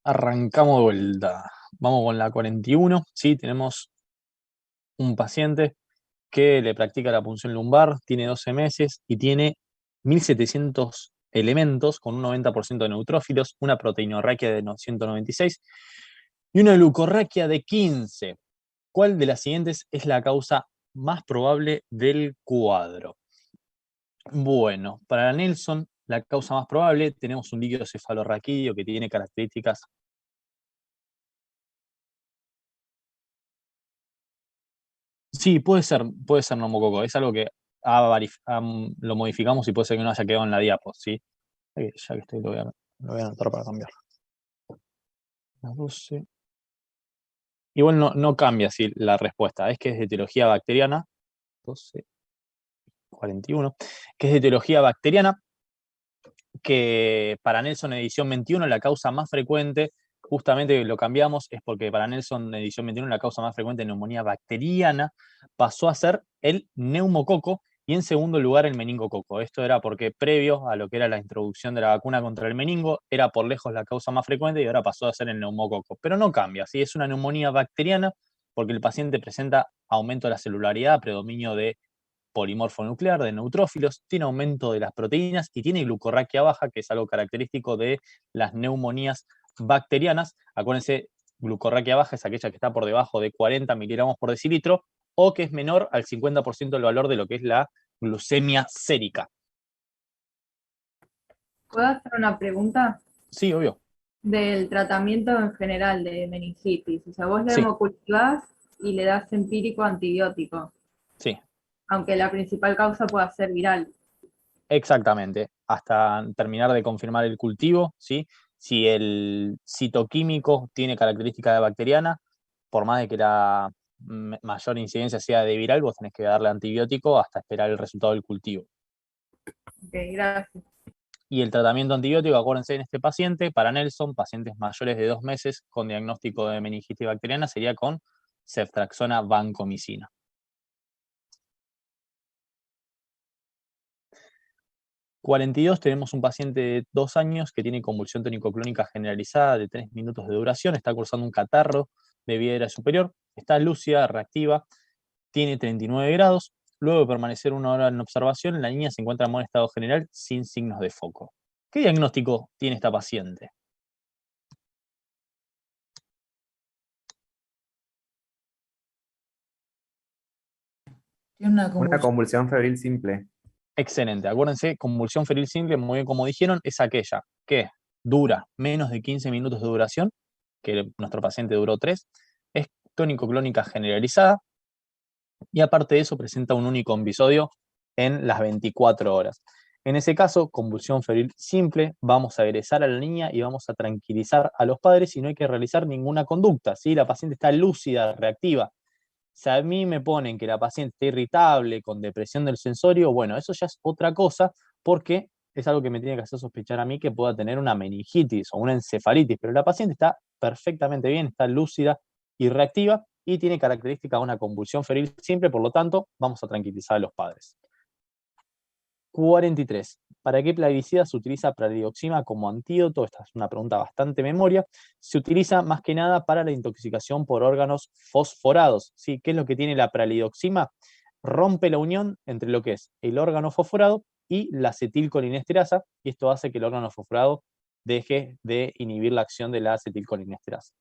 Arrancamos de vuelta. Vamos con la 41. Sí, tenemos un paciente que le practica la punción lumbar, tiene 12 meses y tiene 1700 elementos con un 90% de neutrófilos, una proteinorraquia de 196 y una glucorraquia de 15. ¿Cuál de las siguientes es la causa más probable del cuadro? Bueno, para Nelson, la causa más probable, tenemos un líquido cefalorraquídeo que tiene características. Sí, puede ser neumococo. Es algo que lo modificamos y puede ser que no haya quedado en la diapo, ¿sí? Ya que estoy, lo voy a anotar para cambiar. Las 12. Igual no cambia así la respuesta. Es que es de etiología bacteriana. 12, 41. Que es de etiología bacteriana. Que para Nelson edición 21 la causa más frecuente, justamente lo cambiamos, es porque para Nelson edición 21 la causa más frecuente de neumonía bacteriana pasó a ser el neumococo y en segundo lugar el meningococo. Esto era porque previo a lo que era la introducción de la vacuna contra el meningo, era por lejos la causa más frecuente y ahora pasó a ser el neumococo. Pero no cambia, ¿sí? Es una neumonía bacteriana porque el paciente presenta aumento de la celularidad, predominio de polimorfo nuclear, de neutrófilos, tiene aumento de las proteínas y tiene glucorraquia baja, que es algo característico de las neumonías bacterianas. Acuérdense, glucorraquia baja es aquella que está por debajo de 40 miligramos por decilitro o que es menor al 50% del valor de lo que es la glucemia sérica. ¿Puedo hacer una pregunta Sí, obvio. del tratamiento en general de meningitis? O sea, vos la Sí, hemocultivás y le das empírico antibiótico, sí, aunque la principal causa pueda ser viral. exactamente. Hasta terminar de confirmar el cultivo, ¿sí? Si el citoquímico tiene características de bacteriana, por más de que la mayor incidencia sea de viral, vos tenés que darle antibiótico hasta esperar el resultado del cultivo. Ok, gracias. Y el tratamiento antibiótico, acuérdense en este paciente, para Nelson, pacientes mayores de 2 meses con diagnóstico de meningitis bacteriana, sería con ceftriaxona vancomicina. 42, tenemos un paciente de 2 años que tiene convulsión tónico-clónica generalizada de 3 minutos de duración, está cursando un catarro de vía superior, está lúcida, reactiva, tiene 39 grados. Luego de permanecer 1 hora en observación, la niña se encuentra en buen estado general sin signos de foco. ¿Qué diagnóstico tiene esta paciente? Tiene una Una convulsión. convulsión febril simple. Excelente. Acuérdense, convulsión febril simple, muy bien como dijeron, es aquella que dura menos de 15 minutos de duración, que nuestro paciente duró 3, es tónico-clónica generalizada, y aparte de eso presenta un único episodio en las 24 horas. En ese caso, convulsión febril simple, vamos a egresar a la niña y vamos a tranquilizar a los padres y no hay que realizar ninguna conducta. ¿Sí? La paciente está lúcida, reactiva. Si a mí me ponen que la paciente está irritable, con depresión del sensorio, bueno, eso ya es otra cosa porque es algo que me tiene que hacer sospechar a mí que pueda tener una meningitis o una encefalitis, pero la paciente está perfectamente bien, está lúcida y reactiva y tiene característica de una convulsión febril simple, por lo tanto, vamos a tranquilizar a los padres. 43. ¿Para qué plaguicida se utiliza pralidoxima como antídoto? Esta es una pregunta bastante memoria. Se utiliza más que nada para la intoxicación por órganos fosforados. ¿Sí? ¿Qué es lo que tiene la pralidoxima? Rompe la unión entre lo que es el órgano fosforado y la acetilcolinesterasa, y esto hace que el órgano fosforado deje de inhibir la acción de la acetilcolinesterasa.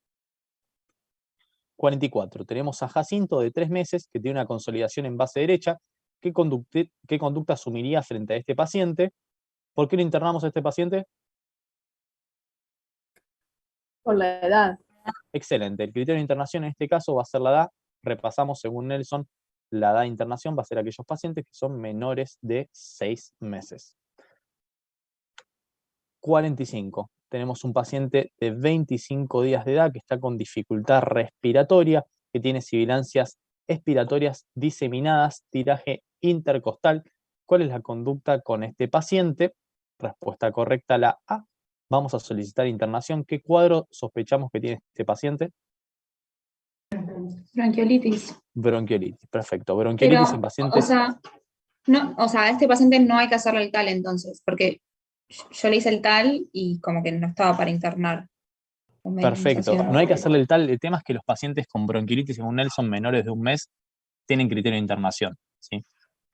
44. Tenemos a Jacinto de 3 meses que tiene una consolidación en base derecha. ¿Qué conducta asumiría frente a este paciente? ¿Por qué lo internamos a este paciente? Por la edad. Excelente. El criterio de internación en este caso va a ser la edad. Repasamos según Nelson, la edad de internación va a ser aquellos pacientes que son menores de 6 meses. 45. Tenemos un paciente de 25 días de edad que está con dificultad respiratoria, que tiene sibilancias expiratorias diseminadas, tiraje intercostal. ¿Cuál es la conducta con este paciente? Respuesta correcta, la A. Vamos a solicitar internación. ¿Qué cuadro sospechamos que tiene este paciente? Bronquiolitis. Bronquiolitis, perfecto. Bronquiolitis Pero, en pacientes. o sea, a este paciente no hay que hacerle el TAL entonces, porque yo le hice el TAL y como que no estaba para internar. Perfecto. Medicación. No hay que hacerle el tal. El tema es que los pacientes con bronquiolitis, según Nelson, menores de un mes, tienen criterio de internación, ¿sí?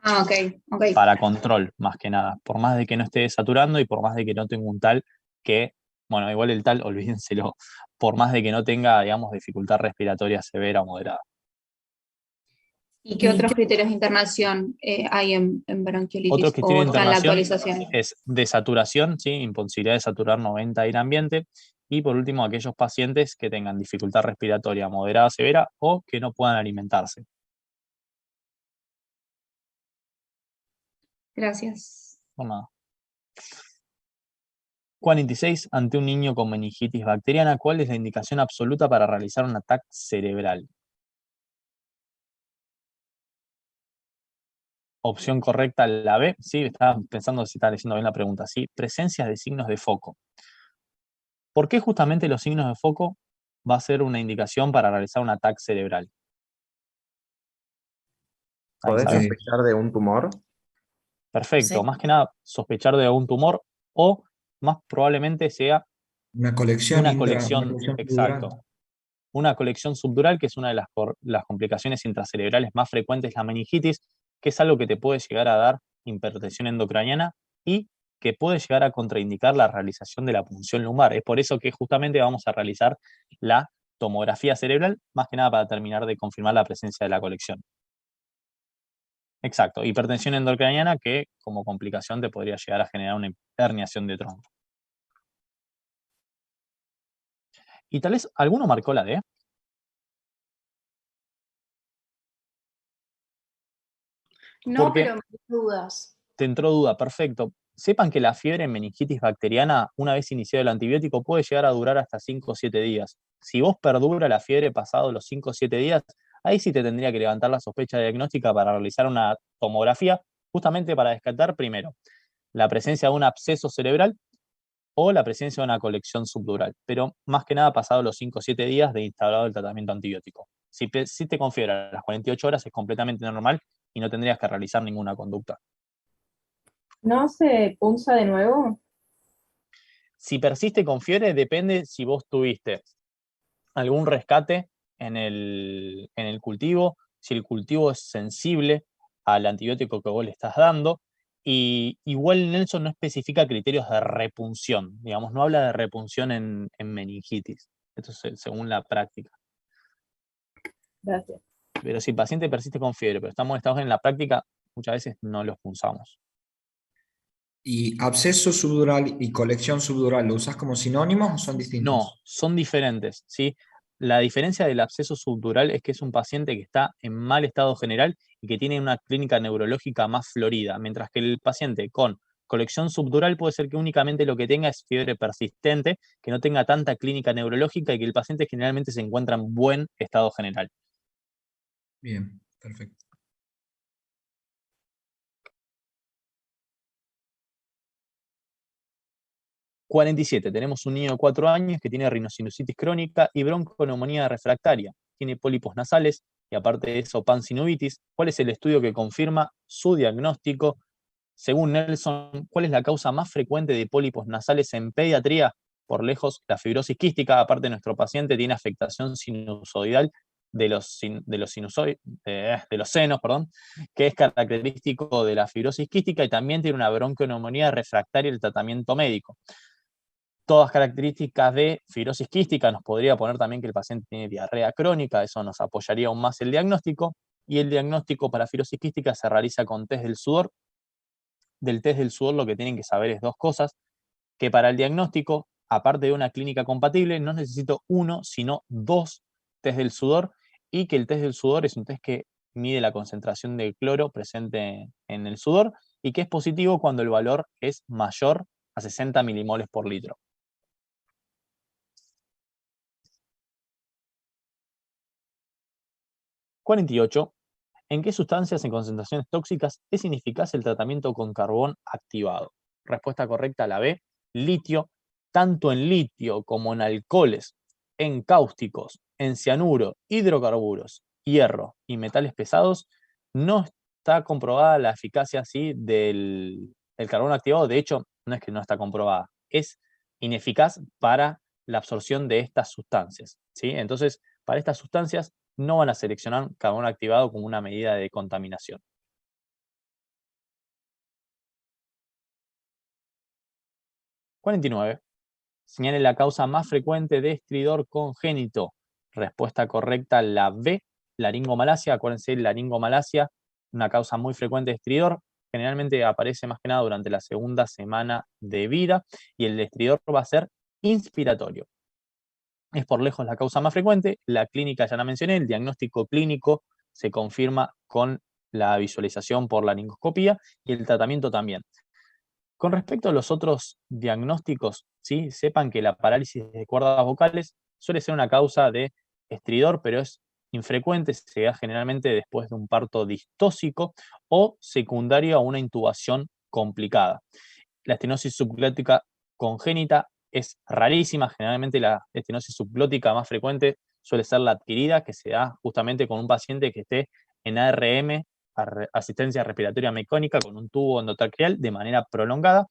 Ah, ok. Para control, más que nada. Por más de que no esté saturando y por más de que no tenga un tal que, bueno, igual el tal, olvídenselo, por más de que no tenga, digamos, dificultad respiratoria severa o moderada. ¿Y qué otros criterios de internación hay en bronquiolitis? Otro criterio ¿O de están la internación actualización? es desaturación, ¿sí? Imposibilidad de saturar 90 aire ambiente. Y por último, aquellos pacientes que tengan dificultad respiratoria moderada severa o que no puedan alimentarse. Gracias. Por nada. 46. Ante un niño con meningitis bacteriana, ¿cuál es la indicación absoluta para realizar un ataque cerebral? Opción correcta, la B. Sí, estaba pensando si estaba leyendo bien la pregunta. Sí, presencia de signos de foco. ¿Por qué justamente los signos de foco va a ser una indicación para realizar un ataque cerebral? ¿Podés ¿Sabes? sospechar de un tumor? Perfecto. Sí. Más que nada, sospechar de algún tumor o más probablemente sea Una colección una una colección, colección subdural. exacto. Una colección subdural, que es una de las complicaciones intracerebrales más frecuentes, la meningitis, que es algo que te puede llegar a dar hipertensión endocraniana y que puede llegar a contraindicar la realización de la punción lumbar. Es por eso que justamente vamos a realizar la tomografía cerebral, más que nada para terminar de confirmar la presencia de la colección. Exacto, hipertensión endocraniana que como complicación te podría llegar a generar una herniación de tronco. Y tal vez alguno marcó la D. No, Porque pero me dio dudas. te entró duda, perfecto. Sepan que la fiebre en meningitis bacteriana, una vez iniciado el antibiótico, puede llegar a durar hasta 5 o 7 días. Si vos perdura la fiebre pasado los 5 o 7 días, ahí sí te tendría que levantar la sospecha diagnóstica para realizar una tomografía, justamente para descartar primero la presencia de un absceso cerebral o la presencia de una colección subdural, pero más que nada pasado los 5 o 7 días de instalado el tratamiento antibiótico. Si te con fiebre a las 48 horas es completamente normal y no tendrías que realizar ninguna conducta. ¿No se punza de nuevo? Si persiste con fiebre, depende si vos tuviste algún rescate en el cultivo, si el cultivo es sensible al antibiótico que vos le estás dando. Y igual Nelson no especifica criterios de repunción, digamos, no habla de repunción en meningitis. Esto es según la práctica. Gracias. Pero si el paciente persiste con fiebre, pero estamos en la práctica, muchas veces no los punzamos. ¿Y absceso subdural y colección subdural lo usas como sinónimos o son distintos? No, son diferentes, ¿sí? La diferencia del absceso subdural es que es un paciente que está en mal estado general y que tiene una clínica neurológica más florida, mientras que el paciente con colección subdural puede ser que únicamente lo que tenga es fiebre persistente, que no tenga tanta clínica neurológica y que el paciente generalmente se encuentra en buen estado general. Bien, perfecto. $47. Tenemos un niño de 4 años que tiene rinosinusitis crónica y bronconeumonía refractaria. Tiene pólipos nasales y aparte de eso pansinuvitis. ¿Cuál es el estudio que confirma su diagnóstico? Según Nelson, ¿cuál es la causa más frecuente de pólipos nasales en pediatría? Por lejos, la fibrosis quística. Aparte, nuestro paciente tiene afectación sinusoidal de los senos, que es característico de la fibrosis quística y también tiene una bronconeumonía refractaria al tratamiento médico. Todas características de fibrosis quística, nos podría poner también que el paciente tiene diarrea crónica, eso nos apoyaría aún más el diagnóstico, y el diagnóstico para fibrosis quística se realiza con test del sudor. Del test del sudor lo que tienen que saber es dos cosas, que para el diagnóstico, aparte de una clínica compatible, no necesito uno, sino dos test del sudor, y que el test del sudor es un test que mide la concentración de cloro presente en el sudor, y que es positivo cuando el valor es mayor a 60 milimoles por litro. $48. ¿En qué sustancias en concentraciones tóxicas es ineficaz el tratamiento con carbón activado? Respuesta correcta, la B, litio. Tanto en litio como en alcoholes, en cáusticos, en cianuro, hidrocarburos, hierro y metales pesados, no está comprobada la eficacia ¿sí? del carbón activado. De hecho, no es que no está comprobada, es ineficaz para la absorción de estas sustancias, ¿sí? Entonces, para estas sustancias no van a seleccionar carbono activado como una medida de contaminación. (49) Señale la causa más frecuente de estridor congénito. Respuesta correcta, la B, laringomalacia. Acuérdense, laringomalacia, una causa muy frecuente de estridor. Generalmente aparece más que nada durante la segunda semana de vida y el estridor va a ser inspiratorio. Es por lejos la causa más frecuente. La clínica ya la mencioné, el diagnóstico clínico se confirma con la visualización por laringoscopía y el tratamiento también. Con respecto a los otros diagnósticos, ¿sí? Sepan que la parálisis de cuerdas vocales suele ser una causa de estridor, pero es infrecuente, se da generalmente después de un parto distóxico o secundario a una intubación complicada. La estenosis subglótica congénita es rarísima, generalmente la estenosis subglótica más frecuente suele ser la adquirida, que se da justamente con un paciente que esté en ARM, asistencia respiratoria mecánica, con un tubo endotraqueal de manera prolongada.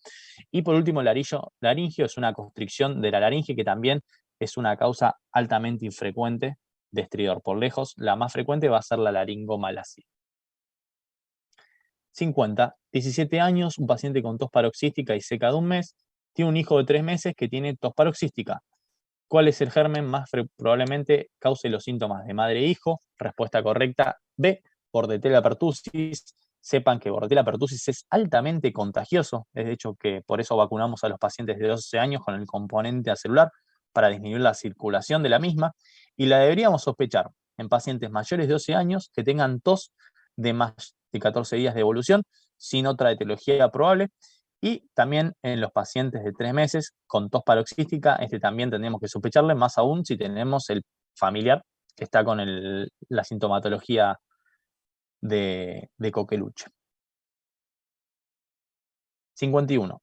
Y por último, el laringio es una constricción de la laringe, que también es una causa altamente infrecuente de estridor. Por lejos, la más frecuente va a ser la laringomalacia. 50, 17 años, un paciente con tos paroxística y seca de un mes, tiene un hijo de 3 meses que tiene tos paroxística. ¿Cuál es el germen más probablemente cause los síntomas de madre e hijo? Respuesta correcta, B, Bordetella pertussis. Sepan que Bordetella pertussis es altamente contagioso, es de hecho que por eso vacunamos a los pacientes de 12 años con el componente acelular para disminuir la circulación de la misma, y la deberíamos sospechar en pacientes mayores de 12 años que tengan tos de más de 14 días de evolución, sin otra etiología probable, y también en los pacientes de 3 meses con tos paroxística, también tendríamos que sospecharle, más aún si tenemos el familiar que está con la sintomatología de Coqueluche. 51.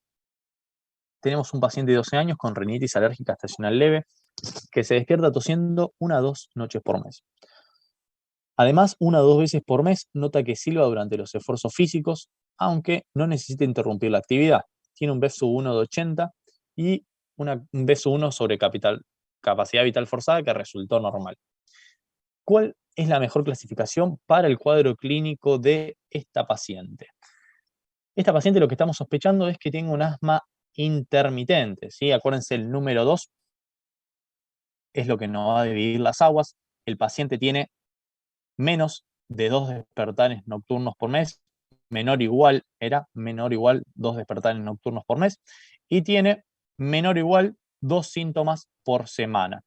Tenemos un paciente de 12 años con rinitis alérgica estacional leve que se despierta tosiendo 1 a 2 noches por mes. Además, 1 a 2 veces por mes nota que silba durante los esfuerzos físicos, aunque no necesita interrumpir la actividad. Tiene un BEF-1 de 80 y un BEF-1 sobre capacidad vital forzada que resultó normal. ¿Cuál es la mejor clasificación para el cuadro clínico de esta paciente? Esta paciente lo que estamos sospechando es que tenga un asma intermitente, ¿sí? Acuérdense, el número 2 es lo que nos va a dividir las aguas. El paciente tiene menos de 2 despertares nocturnos por mes, menor o igual 2 despertares nocturnos por mes, y tiene menor o igual 2 síntomas por semana.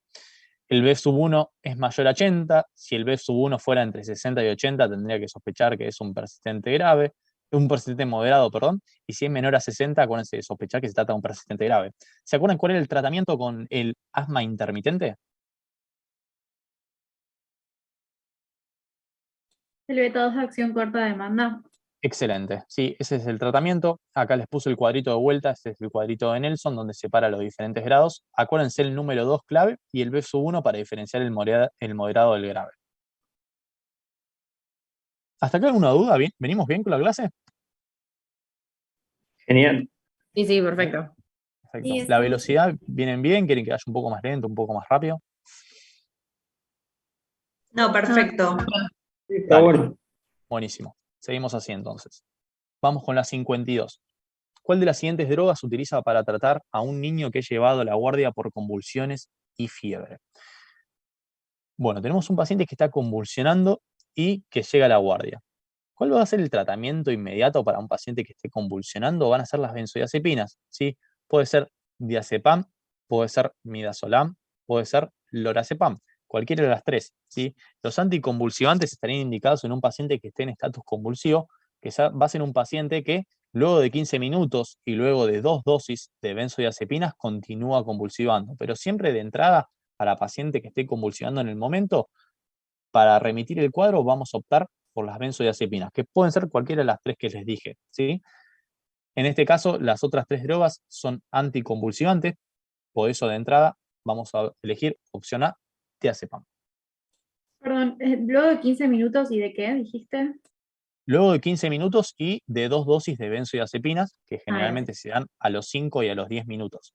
El BEF-1 es mayor a 80, si el BEF-1 fuera entre 60 y 80 tendría que sospechar que es un persistente moderado, y si es menor a 60, acuérdense de sospechar que se trata de un persistente grave. ¿Se acuerdan cuál era el tratamiento con el asma intermitente? El beta 2 de acción corta demanda. Excelente, sí, ese es el tratamiento. Acá les puse el cuadrito de vuelta, este es el cuadrito de Nelson, donde separa los diferentes grados. Acuérdense el número 2 clave y el BEF-1 para diferenciar el moderado del grave. ¿Hasta acá alguna duda? ¿Venimos bien con la clase? Genial. Sí, perfecto. Perfecto. Sí, La está velocidad, ¿vienen bien? ¿Quieren que vaya un poco más lento, un poco más rápido? No, perfecto. Está Dale. bueno. Buenísimo. Seguimos así entonces. Vamos con la 52. ¿Cuál de las siguientes drogas se utiliza para tratar a un niño que es llevado a la guardia por convulsiones y fiebre? Bueno, tenemos un paciente que está convulsionando y que llega a la guardia. ¿Cuál va a ser el tratamiento inmediato para un paciente que esté convulsionando? Van a ser las benzodiazepinas, ¿sí? Puede ser diazepam, puede ser midazolam, puede ser lorazepam, cualquiera de las 3, ¿sí? Los anticonvulsivantes estarían indicados en un paciente que esté en estatus convulsivo, que va a ser un paciente que luego de 15 minutos y luego de 2 dosis de benzodiazepinas continúa convulsivando, pero siempre de entrada a la paciente que esté convulsionando en el momento, para remitir el cuadro vamos a optar por las benzodiazepinas, que pueden ser cualquiera de las 3 que les dije, ¿sí? En este caso, las otras 3 drogas son anticonvulsivantes, por eso de entrada vamos a elegir opción A, diazepam. Perdón, luego de 15 minutos, ¿y de qué dijiste? Luego de 15 minutos y de 2 dosis de benzodiazepinas, que generalmente se dan a los 5 y a los 10 minutos.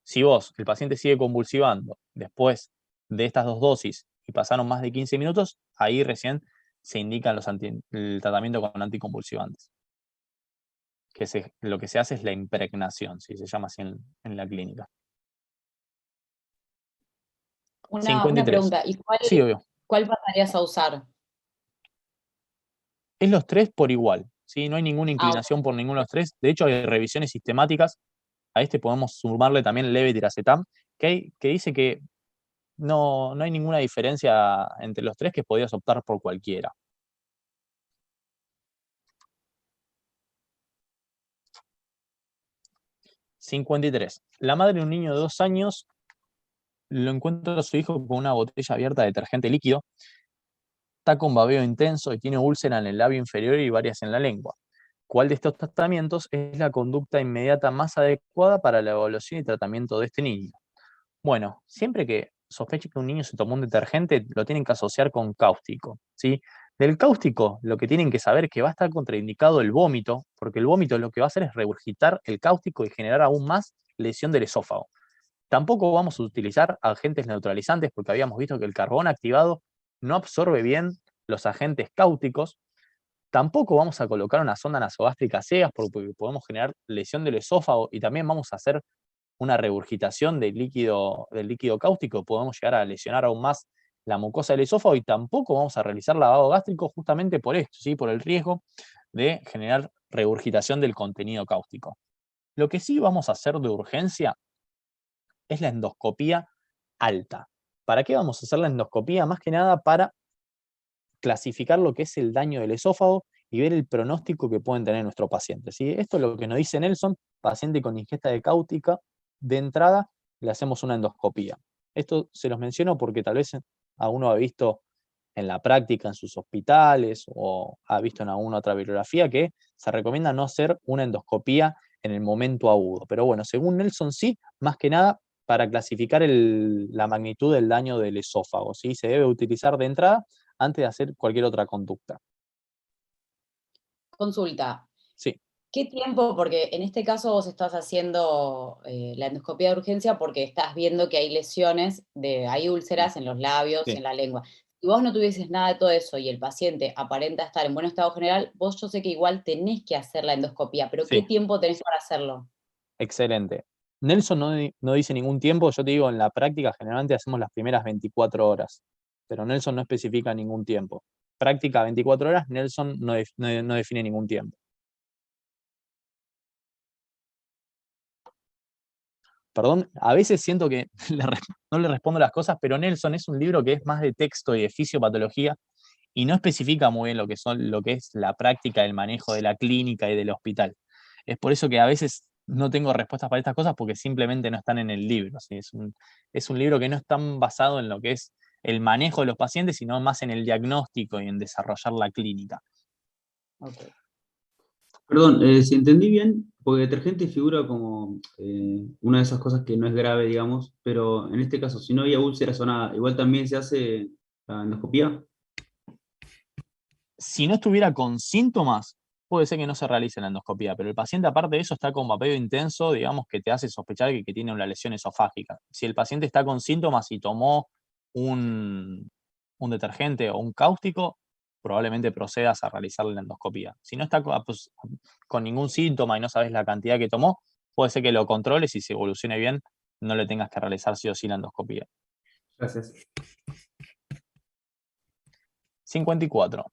Si el paciente sigue convulsivando después de estas 2 dosis y pasaron más de 15 minutos, ahí recién se indican el tratamiento con anticonvulsivantes. Lo que se hace es la impregnación, ¿sí? Se llama así en la clínica. Una 53. pregunta, ¿y Sí, obvio. cuál pasarías a usar? Es los 3 por igual, ¿sí? No hay ninguna inclinación por ninguno de los 3. De hecho, hay revisiones sistemáticas. A este podemos sumarle también levetiracetam, que dice que no hay ninguna diferencia entre los 3, que podías optar por cualquiera. $53. La madre de un niño de 2 años lo encuentra a su hijo con una botella abierta de detergente líquido. Está con babeo intenso y tiene úlcera en el labio inferior y varias en la lengua. ¿Cuál de estos tratamientos es la conducta inmediata más adecuada para la evaluación y tratamiento de este niño? Bueno, siempre que sospeche que un niño se tomó un detergente, lo tienen que asociar con cáustico, ¿sí? Del cáustico, lo que tienen que saber es que va a estar contraindicado el vómito, porque el vómito lo que va a hacer es regurgitar el cáustico y generar aún más lesión del esófago. Tampoco vamos a utilizar agentes neutralizantes, porque habíamos visto que el carbón activado no absorbe bien los agentes cáusticos. Tampoco vamos a colocar una sonda nasogástrica ciegas, porque podemos generar lesión del esófago, y también vamos a hacer una regurgitación del líquido cáustico, podemos llegar a lesionar aún más la mucosa del esófago, y tampoco vamos a realizar lavado gástrico justamente por esto, ¿sí? Por el riesgo de generar regurgitación del contenido cáustico. Lo que sí vamos a hacer de urgencia es la endoscopía alta. ¿Para qué vamos a hacer la endoscopía? Más que nada para clasificar lo que es el daño del esófago y ver el pronóstico que pueden tener nuestros pacientes, ¿sí? Esto es lo que nos dice Nelson: paciente con ingesta de cáustica, de entrada le hacemos una endoscopía. Esto se los menciono porque tal vez alguno ha visto en la práctica en sus hospitales o ha visto en alguna otra bibliografía que se recomienda no hacer una endoscopía en el momento agudo. Pero bueno, según Nelson sí, más que nada para clasificar la magnitud del daño del esófago, ¿sí? Se debe utilizar de entrada antes de hacer cualquier otra conducta. Consulta. Sí. ¿Qué tiempo? Porque en este caso vos estás haciendo la endoscopía de urgencia porque estás viendo que hay lesiones, hay úlceras en los labios, Sí. en la lengua. Si vos no tuvieses nada de todo eso y el paciente aparenta estar en buen estado general, yo sé que igual tenés que hacer la endoscopía, pero Sí. ¿qué tiempo tenés para hacerlo? Excelente. Nelson no dice ningún tiempo. Yo te digo, en la práctica generalmente hacemos las primeras 24 horas, pero Nelson no especifica ningún tiempo. Práctica 24 horas, Nelson no define ningún tiempo. Perdón, a veces siento que no le respondo las cosas, pero Nelson es un libro que es más de texto y de fisiopatología y no especifica muy bien lo que es la práctica del manejo de la clínica y del hospital. Es por eso que a veces no tengo respuestas para estas cosas, porque simplemente no están en el libro, ¿sí? Es un libro que no es tan basado en lo que es el manejo de los pacientes, sino más en el diagnóstico y en desarrollar la clínica. Okay. Perdón, si entendí bien, porque detergente figura como una de esas cosas que no es grave, digamos, pero en este caso, si no había úlceras o nada, igual también se hace la endoscopía. Si no estuviera con síntomas, puede ser que no se realice la endoscopía, pero el paciente, aparte de eso, está con babeo intenso, digamos, que te hace sospechar que tiene una lesión esofágica. Si el paciente está con síntomas y tomó un detergente o un cáustico, probablemente procedas a realizar la endoscopía. Si no está con ningún síntoma y no sabes la cantidad que tomó, puede ser que lo controles y si evolucione bien, no le tengas que realizar sí o sí la endoscopía. Gracias. 54.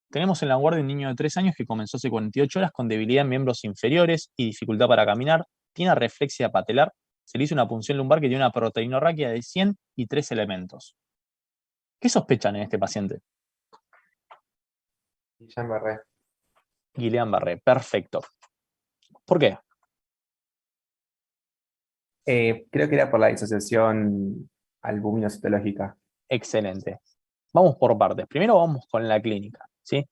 Tenemos en la guardia un niño de 3 años que comenzó hace 48 horas con debilidad en miembros inferiores y dificultad para caminar, tiene arreflexia patelar, se le hizo una punción lumbar que tiene una proteinorraquia de 100 y 3 elementos. ¿Qué sospechan en este paciente? Guillain-Barré. Guillain-Barré, perfecto. ¿Por qué? Creo que era por la disociación albumino-citológica. Excelente. Vamos por partes. Primero vamos con la clínica, ¿sí?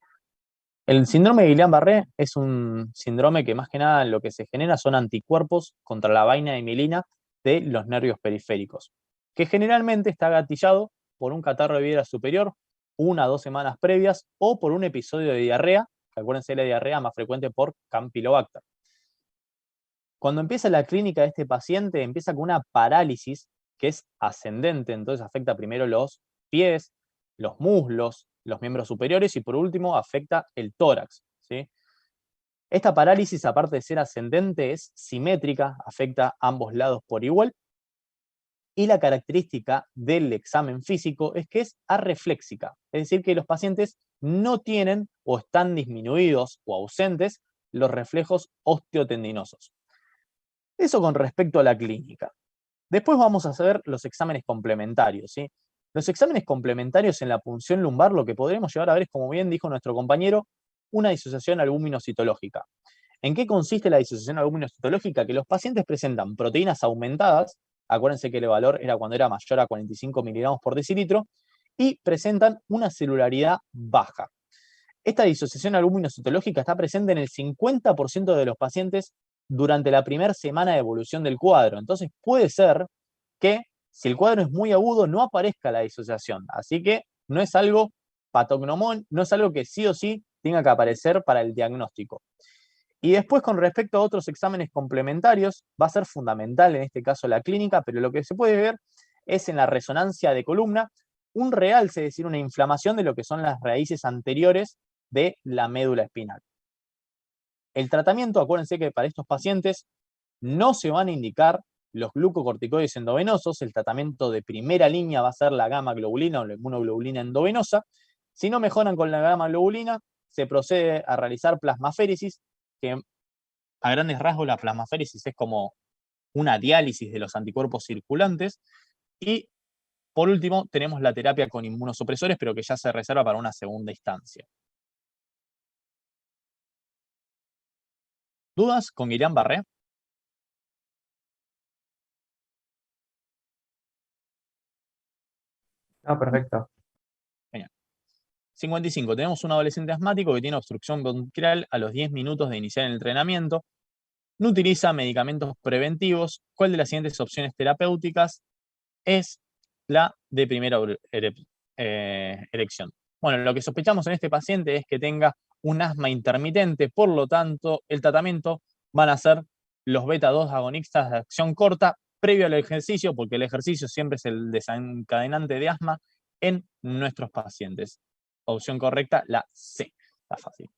El síndrome de Guillain-Barré es un síndrome que más que nada lo que se genera son anticuerpos contra la vaina de mielina de los nervios periféricos, que generalmente está gatillado por un catarro de víscera superior 1 a 2 semanas previas o por un episodio de diarrea, que acuérdense de la diarrea más frecuente por Campylobacter. Cuando empieza la clínica de este paciente, empieza con una parálisis que es ascendente, entonces afecta primero los pies, los muslos, los miembros superiores y por último afecta el tórax, ¿sí? Esta parálisis, aparte de ser ascendente, es simétrica, afecta ambos lados por igual. Y la característica del examen físico es que es arrefléxica, es decir, que los pacientes no tienen o están disminuidos o ausentes los reflejos osteotendinosos. Eso con respecto a la clínica. Después vamos a hacer los exámenes complementarios, ¿sí? Los exámenes complementarios en la punción lumbar lo que podremos llevar a ver es, como bien dijo nuestro compañero, una disociación albúmino-citológica. ¿En qué consiste la disociación albúmino-citológica? Que los pacientes presentan proteínas aumentadas, acuérdense que el valor era cuando era mayor a 45 miligramos por decilitro, y presentan una celularidad baja. Esta disociación albúmino-citológica está presente en el 50% de los pacientes durante la primera semana de evolución del cuadro. Entonces puede ser que si el cuadro es muy agudo no aparezca la disociación. Así que no es algo patognomón, no es algo que sí o sí tenga que aparecer para el diagnóstico. Y después, con respecto a otros exámenes complementarios, va a ser fundamental en este caso la clínica, pero lo que se puede ver es en la resonancia de columna un realce, es decir, una inflamación de lo que son las raíces anteriores de la médula espinal. El tratamiento, acuérdense que para estos pacientes no se van a indicar los glucocorticoides endovenosos, el tratamiento de primera línea va a ser la gamma globulina o la inmunoglobulina endovenosa. Si no mejoran con la gamma globulina, se procede a realizar plasmaféresis, que a grandes rasgos la plasmaféresis es como una diálisis de los anticuerpos circulantes. Y por último, tenemos la terapia con inmunosupresores, pero que ya se reserva para una segunda instancia. ¿Dudas con Guillain Barré? No, perfecto. 55. Tenemos un adolescente asmático que tiene obstrucción bronquial a los 10 minutos de iniciar el entrenamiento. No utiliza medicamentos preventivos. ¿Cuál de las siguientes opciones terapéuticas es la de primera elección? Bueno, lo que sospechamos en este paciente es que tenga un asma intermitente, por lo tanto, el tratamiento van a ser los beta-2 agonistas de acción corta previo al ejercicio, porque el ejercicio siempre es el desencadenante de asma en nuestros pacientes. Opción correcta, la C. Está fácil.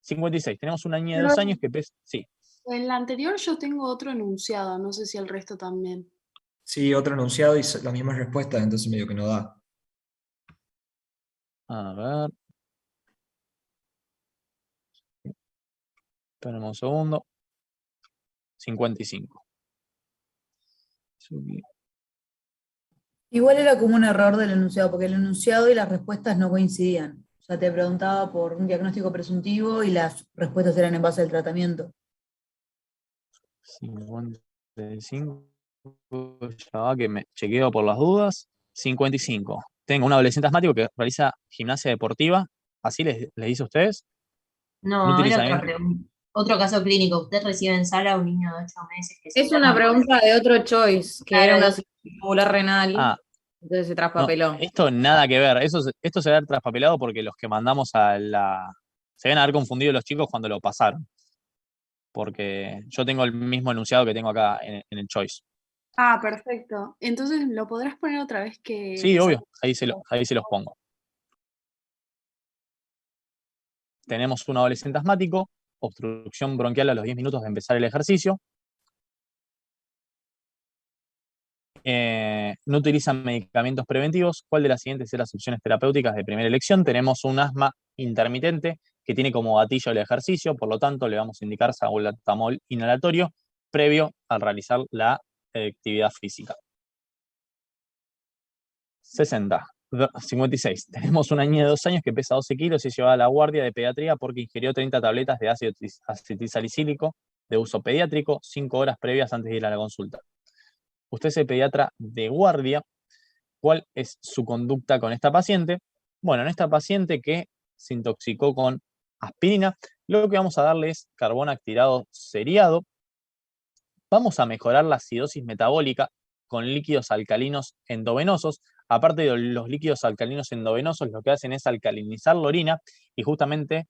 56. Tenemos una niña de 2 años que pesa... Sí. En la anterior yo tengo otro enunciado, no sé si el resto también. Sí, otro enunciado y la misma respuesta, entonces medio que no da. A ver. Tenemos un segundo. 55. Igual era como un error del enunciado, porque el enunciado y las respuestas no coincidían. O sea, te preguntaba por un diagnóstico presuntivo y las respuestas eran en base al tratamiento. 55. Ya va que me chequeo por las dudas. 55. Tengo un adolescente asmático que realiza gimnasia deportiva. ¿Así les dice a ustedes? No, utiliza era otra pregunta. Otro caso clínico. ¿Usted recibe en sala a un niño de 8 meses que se Es una pregunta de otro choice, que Claro, era una de- cirugía tubular renal, entonces se No, traspapeló. esto nada que ver. Esto se va a ver traspapelado porque los que mandamos a la... Se van a haber confundido los chicos cuando lo pasaron. Porque yo tengo el mismo enunciado que tengo acá en el choice. Ah, perfecto. Entonces, ¿lo podrás poner otra vez que... Sí, obvio. Ahí se los pongo. Tenemos un adolescente asmático, obstrucción bronquial a los 10 minutos de empezar el ejercicio. No utilizan medicamentos preventivos. ¿Cuál de las siguientes es las opciones terapéuticas de primera elección? Tenemos un asma intermitente que tiene como gatillo el ejercicio, por lo tanto le vamos a indicar salbutamol inhalatorio previo al realizar la actividad física. 56. Tenemos una niña de 2 años que pesa 12 kilos y es llevada a la guardia de pediatría porque ingirió 30 tabletas de ácido acetilsalicílico de uso pediátrico 5 horas previas antes de ir a la consulta. Usted es el pediatra de guardia. ¿Cuál es su conducta con esta paciente? Bueno, en esta paciente que se intoxicó con aspirina, lo que vamos a darle es carbón activado seriado. Vamos a mejorar la acidosis metabólica con líquidos alcalinos endovenosos. Aparte de los líquidos alcalinos endovenosos, lo que hacen es alcalinizar la orina y justamente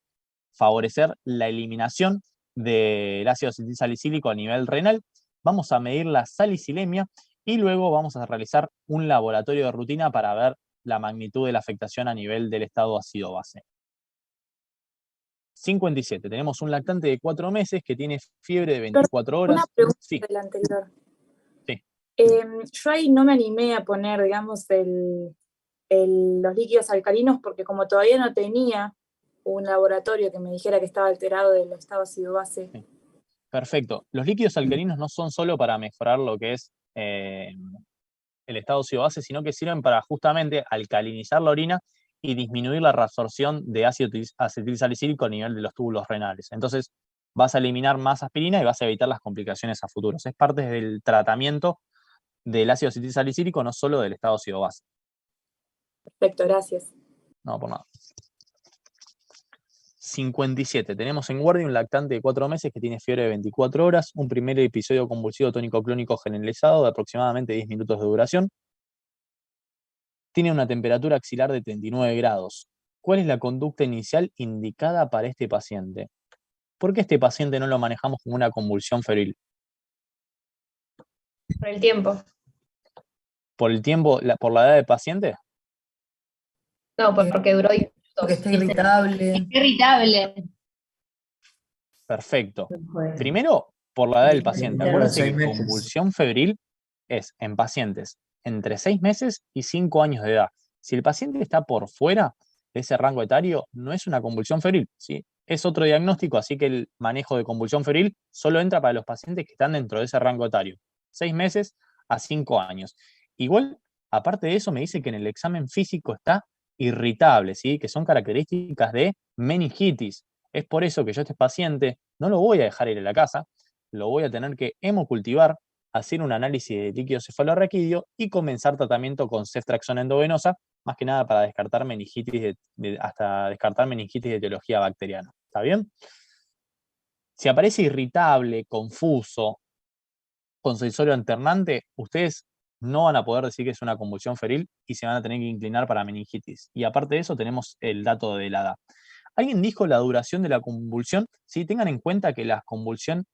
favorecer la eliminación del ácido acetilsalicílico a nivel renal, vamos a medir la salicilemia y luego vamos a realizar un laboratorio de rutina para ver la magnitud de la afectación a nivel del estado ácido-base. 57. Tenemos un lactante de 4 meses que tiene fiebre de 24 horas. Una pregunta Sí, del anterior. sí. Yo ahí no me animé a poner, digamos, los líquidos alcalinos porque como todavía no tenía un laboratorio que me dijera que estaba alterado del estado ácido-base. Sí. Perfecto. Los líquidos alcalinos no son solo para mejorar lo que es el estado ácido-base, sino que sirven para justamente alcalinizar la orina y disminuir la reabsorción de ácido acetilsalicílico a nivel de los túbulos renales. Entonces, vas a eliminar más aspirina y vas a evitar las complicaciones a futuros. Es parte del tratamiento del ácido acetilsalicílico, no solo del estado ácido-base. Perfecto, gracias. No, por nada. 57. Tenemos en guardia un lactante de 4 meses que tiene fiebre de 24 horas, un primer episodio convulsivo tónico-clónico generalizado de aproximadamente 10 minutos de duración. Tiene una temperatura axilar de 39 grados. ¿Cuál es la conducta inicial indicada para este paciente? ¿Por qué este paciente no lo manejamos como una convulsión febril? Por el tiempo. ¿Por el tiempo, por la edad del paciente? No, porque duró 10 minutos. Porque está irritable. Está irritable. Perfecto. Joder. Primero, por la edad del paciente. Claro, Acuérdense 6 que meses. convulsión febril es en pacientes entre 6 meses y 5 años de edad. Si el paciente está por fuera de ese rango etario, no es una convulsión febril, ¿sí? Es otro diagnóstico, así que el manejo de convulsión febril solo entra para los pacientes que están dentro de ese rango etario. 6 meses a 5 años. Igual, aparte de eso, me dice que en el examen físico está irritable, ¿sí? Que son características de meningitis. Es por eso que yo a este paciente no lo voy a dejar ir a la casa, lo voy a tener que hemocultivar, hacer un análisis de líquido cefalorraquídeo y comenzar tratamiento con ceftriaxona endovenosa, más que nada para descartar meningitis hasta descartar meningitis de etiología bacteriana. ¿Está bien? Si aparece irritable, confuso, con sensorio alternante, ustedes no van a poder decir que es una convulsión febril y se van a tener que inclinar para meningitis. Y aparte de eso tenemos el dato de la edad. ¿Alguien dijo la duración de la convulsión? Sí, tengan en cuenta que la convulsión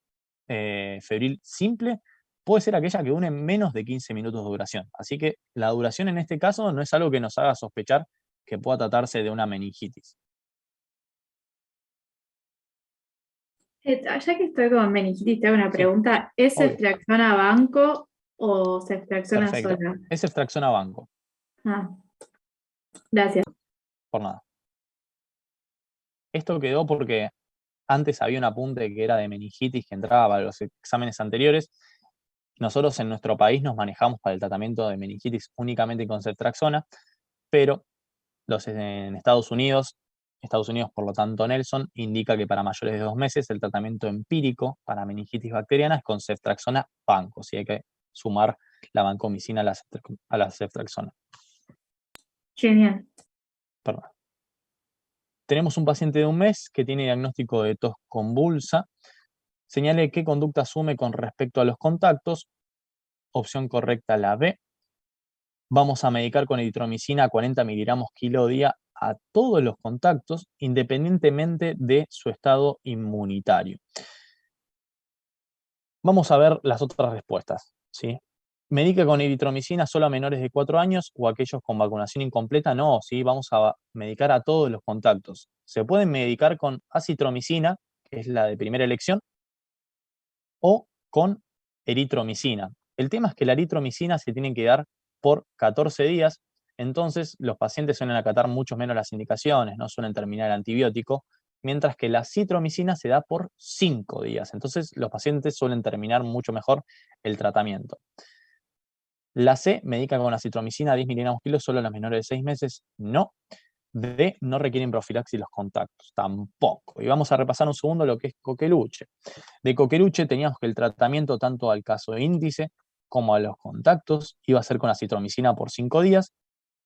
febril simple puede ser aquella que une menos de 15 minutos de duración. Así que la duración en este caso no es algo que nos haga sospechar que pueda tratarse de una meningitis. Ya que estoy con meningitis, te hago una Sí, pregunta. ¿Es obvio. ceftriaxona banco o ceftriaxona Perfecto. sola? Es ceftriaxona banco, Ah, gracias. por nada. Esto quedó porque antes había un apunte que era de meningitis que entraba para los exámenes anteriores. Nosotros en nuestro país nos manejamos para el tratamiento de meningitis únicamente con ceftriaxona, pero en Estados Unidos por lo tanto Nelson, indica que para mayores de 2 meses el tratamiento empírico para meningitis bacteriana es con ceftriaxona banco, si hay que sumar la vancomicina a la ceftriaxona. Genial. Perdón. Tenemos un paciente de 1 mes que tiene diagnóstico de tos convulsa. Señale qué conducta asume con respecto a los contactos. Opción correcta, la B. Vamos a medicar con eritromicina 40 miligramos kilo día a todos los contactos, independientemente de su estado inmunitario. Vamos a ver las otras respuestas, ¿sí? ¿Medica con eritromicina solo a menores de 4 años o aquellos con vacunación incompleta? No, ¿sí? Vamos a medicar a todos los contactos. Se pueden medicar con acitromicina, que es la de primera elección, o con eritromicina. El tema es que la eritromicina se tiene que dar por 14 días, entonces los pacientes suelen acatar mucho menos las indicaciones, no suelen terminar el antibiótico, mientras que la acitromicina se da por 5 días, entonces los pacientes suelen terminar mucho mejor el tratamiento. La C, medica con acitromicina 10 miligramos kilo solo a los menores de 6 meses, no. D, no requieren profilaxis los contactos, tampoco. Y vamos a repasar un segundo lo que es coqueluche. De coqueluche teníamos que el tratamiento tanto al caso índice como a los contactos iba a ser con acitromicina por 5 días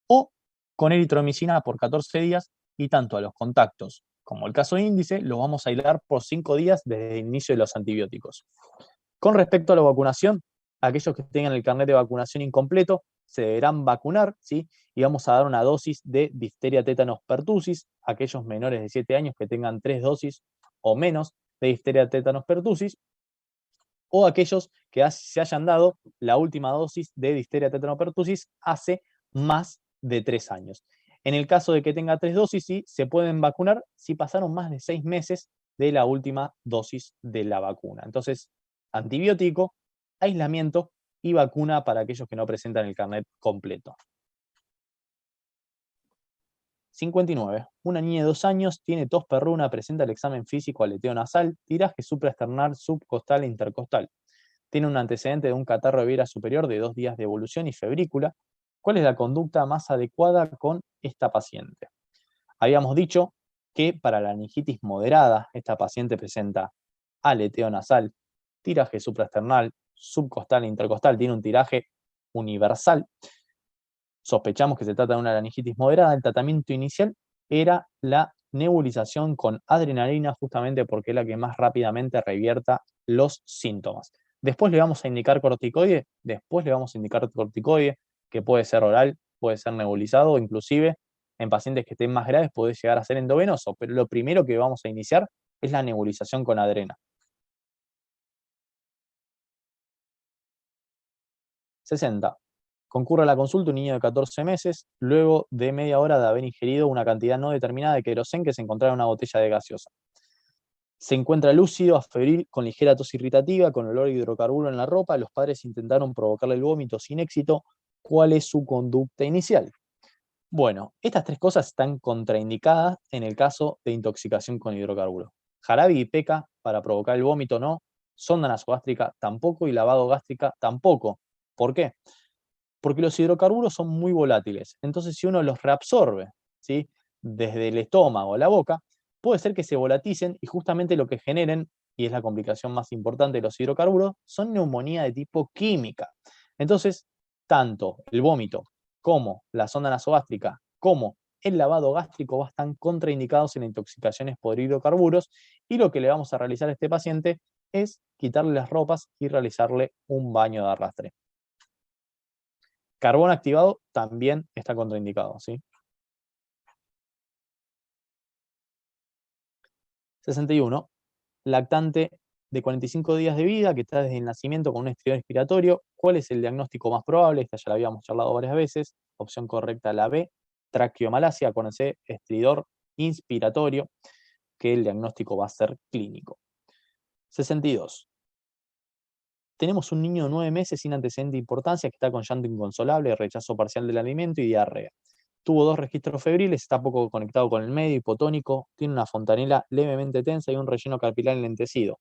o con eritromicina por 14 días y tanto a los contactos como el caso índice los vamos a aislar por 5 días desde el inicio de los antibióticos. Con respecto a la vacunación, aquellos que tengan el carnet de vacunación incompleto se deberán vacunar, ¿sí? Y vamos a dar una dosis de difteria, tétanos, pertussis, aquellos menores de 7 años que tengan 3 dosis o menos de difteria, tétanos, pertussis, o aquellos que se hayan dado la última dosis de difteria, tétanos, pertussis hace más de 3 años. En el caso de que tenga 3 dosis, sí, se pueden vacunar si pasaron más de 6 meses de la última dosis de la vacuna. Entonces, antibiótico, aislamiento y vacuna para aquellos que no presentan el carnet completo. 59. Una niña de 2 años tiene tos perruna, presenta el examen físico aleteo nasal, tiraje supraesternal, subcostal e intercostal. Tiene un antecedente de un catarro de vía superior de 2 días de evolución y febrícula. ¿Cuál es la conducta más adecuada con esta paciente? Habíamos dicho que para la laringitis moderada, esta paciente presenta aleteo nasal, tiraje supraesternal, subcostal e intercostal, tiene un tiraje universal. Sospechamos que se trata de una laringitis moderada. El tratamiento inicial era la nebulización con adrenalina, justamente porque es la que más rápidamente revierta los síntomas. Después le vamos a indicar corticoide, que puede ser oral, puede ser nebulizado, o inclusive en pacientes que estén más graves puede llegar a ser endovenoso, pero lo primero que vamos a iniciar es la nebulización con adrena. 60. Concurre a la consulta un niño de 14 meses, luego de media hora de haber ingerido una cantidad no determinada de querosén que se encontraba en una botella de gaseosa. Se encuentra lúcido, afebril, con ligera tos irritativa, con olor a hidrocarburo en la ropa. Los padres intentaron provocarle el vómito sin éxito. ¿Cuál es su conducta inicial? Bueno, estas 3 cosas están contraindicadas en el caso de intoxicación con hidrocarburo. Jarabe y peca para provocar el vómito no, sonda nasogástrica tampoco y lavado gástrica tampoco. ¿Por qué? Porque los hidrocarburos son muy volátiles. Entonces, si uno los reabsorbe, ¿sí?, desde el estómago a la boca, puede ser que se volaticen y justamente lo que generen, y es la complicación más importante de los hidrocarburos, son neumonía de tipo química. Entonces, tanto el vómito como la sonda nasogástrica, como el lavado gástrico están contraindicados en intoxicaciones por hidrocarburos, y lo que le vamos a realizar a este paciente es quitarle las ropas y realizarle un baño de arrastre. Carbón activado también está contraindicado, ¿sí? 61. Lactante de 45 días de vida que está desde el nacimiento con un estridor expiratorio. ¿Cuál es el diagnóstico más probable? Esta ya la habíamos charlado varias veces. Opción correcta la B, traqueomalacia. Acuérdense, estridor inspiratorio, que el diagnóstico va a ser clínico. 62. Tenemos un niño de 9 meses sin antecedente de importancia que está con llanto inconsolable, rechazo parcial del alimento y diarrea. Tuvo 2 registros febriles, está poco conectado con el medio, hipotónico, tiene una fontanela levemente tensa y un relleno capilar enlentecido.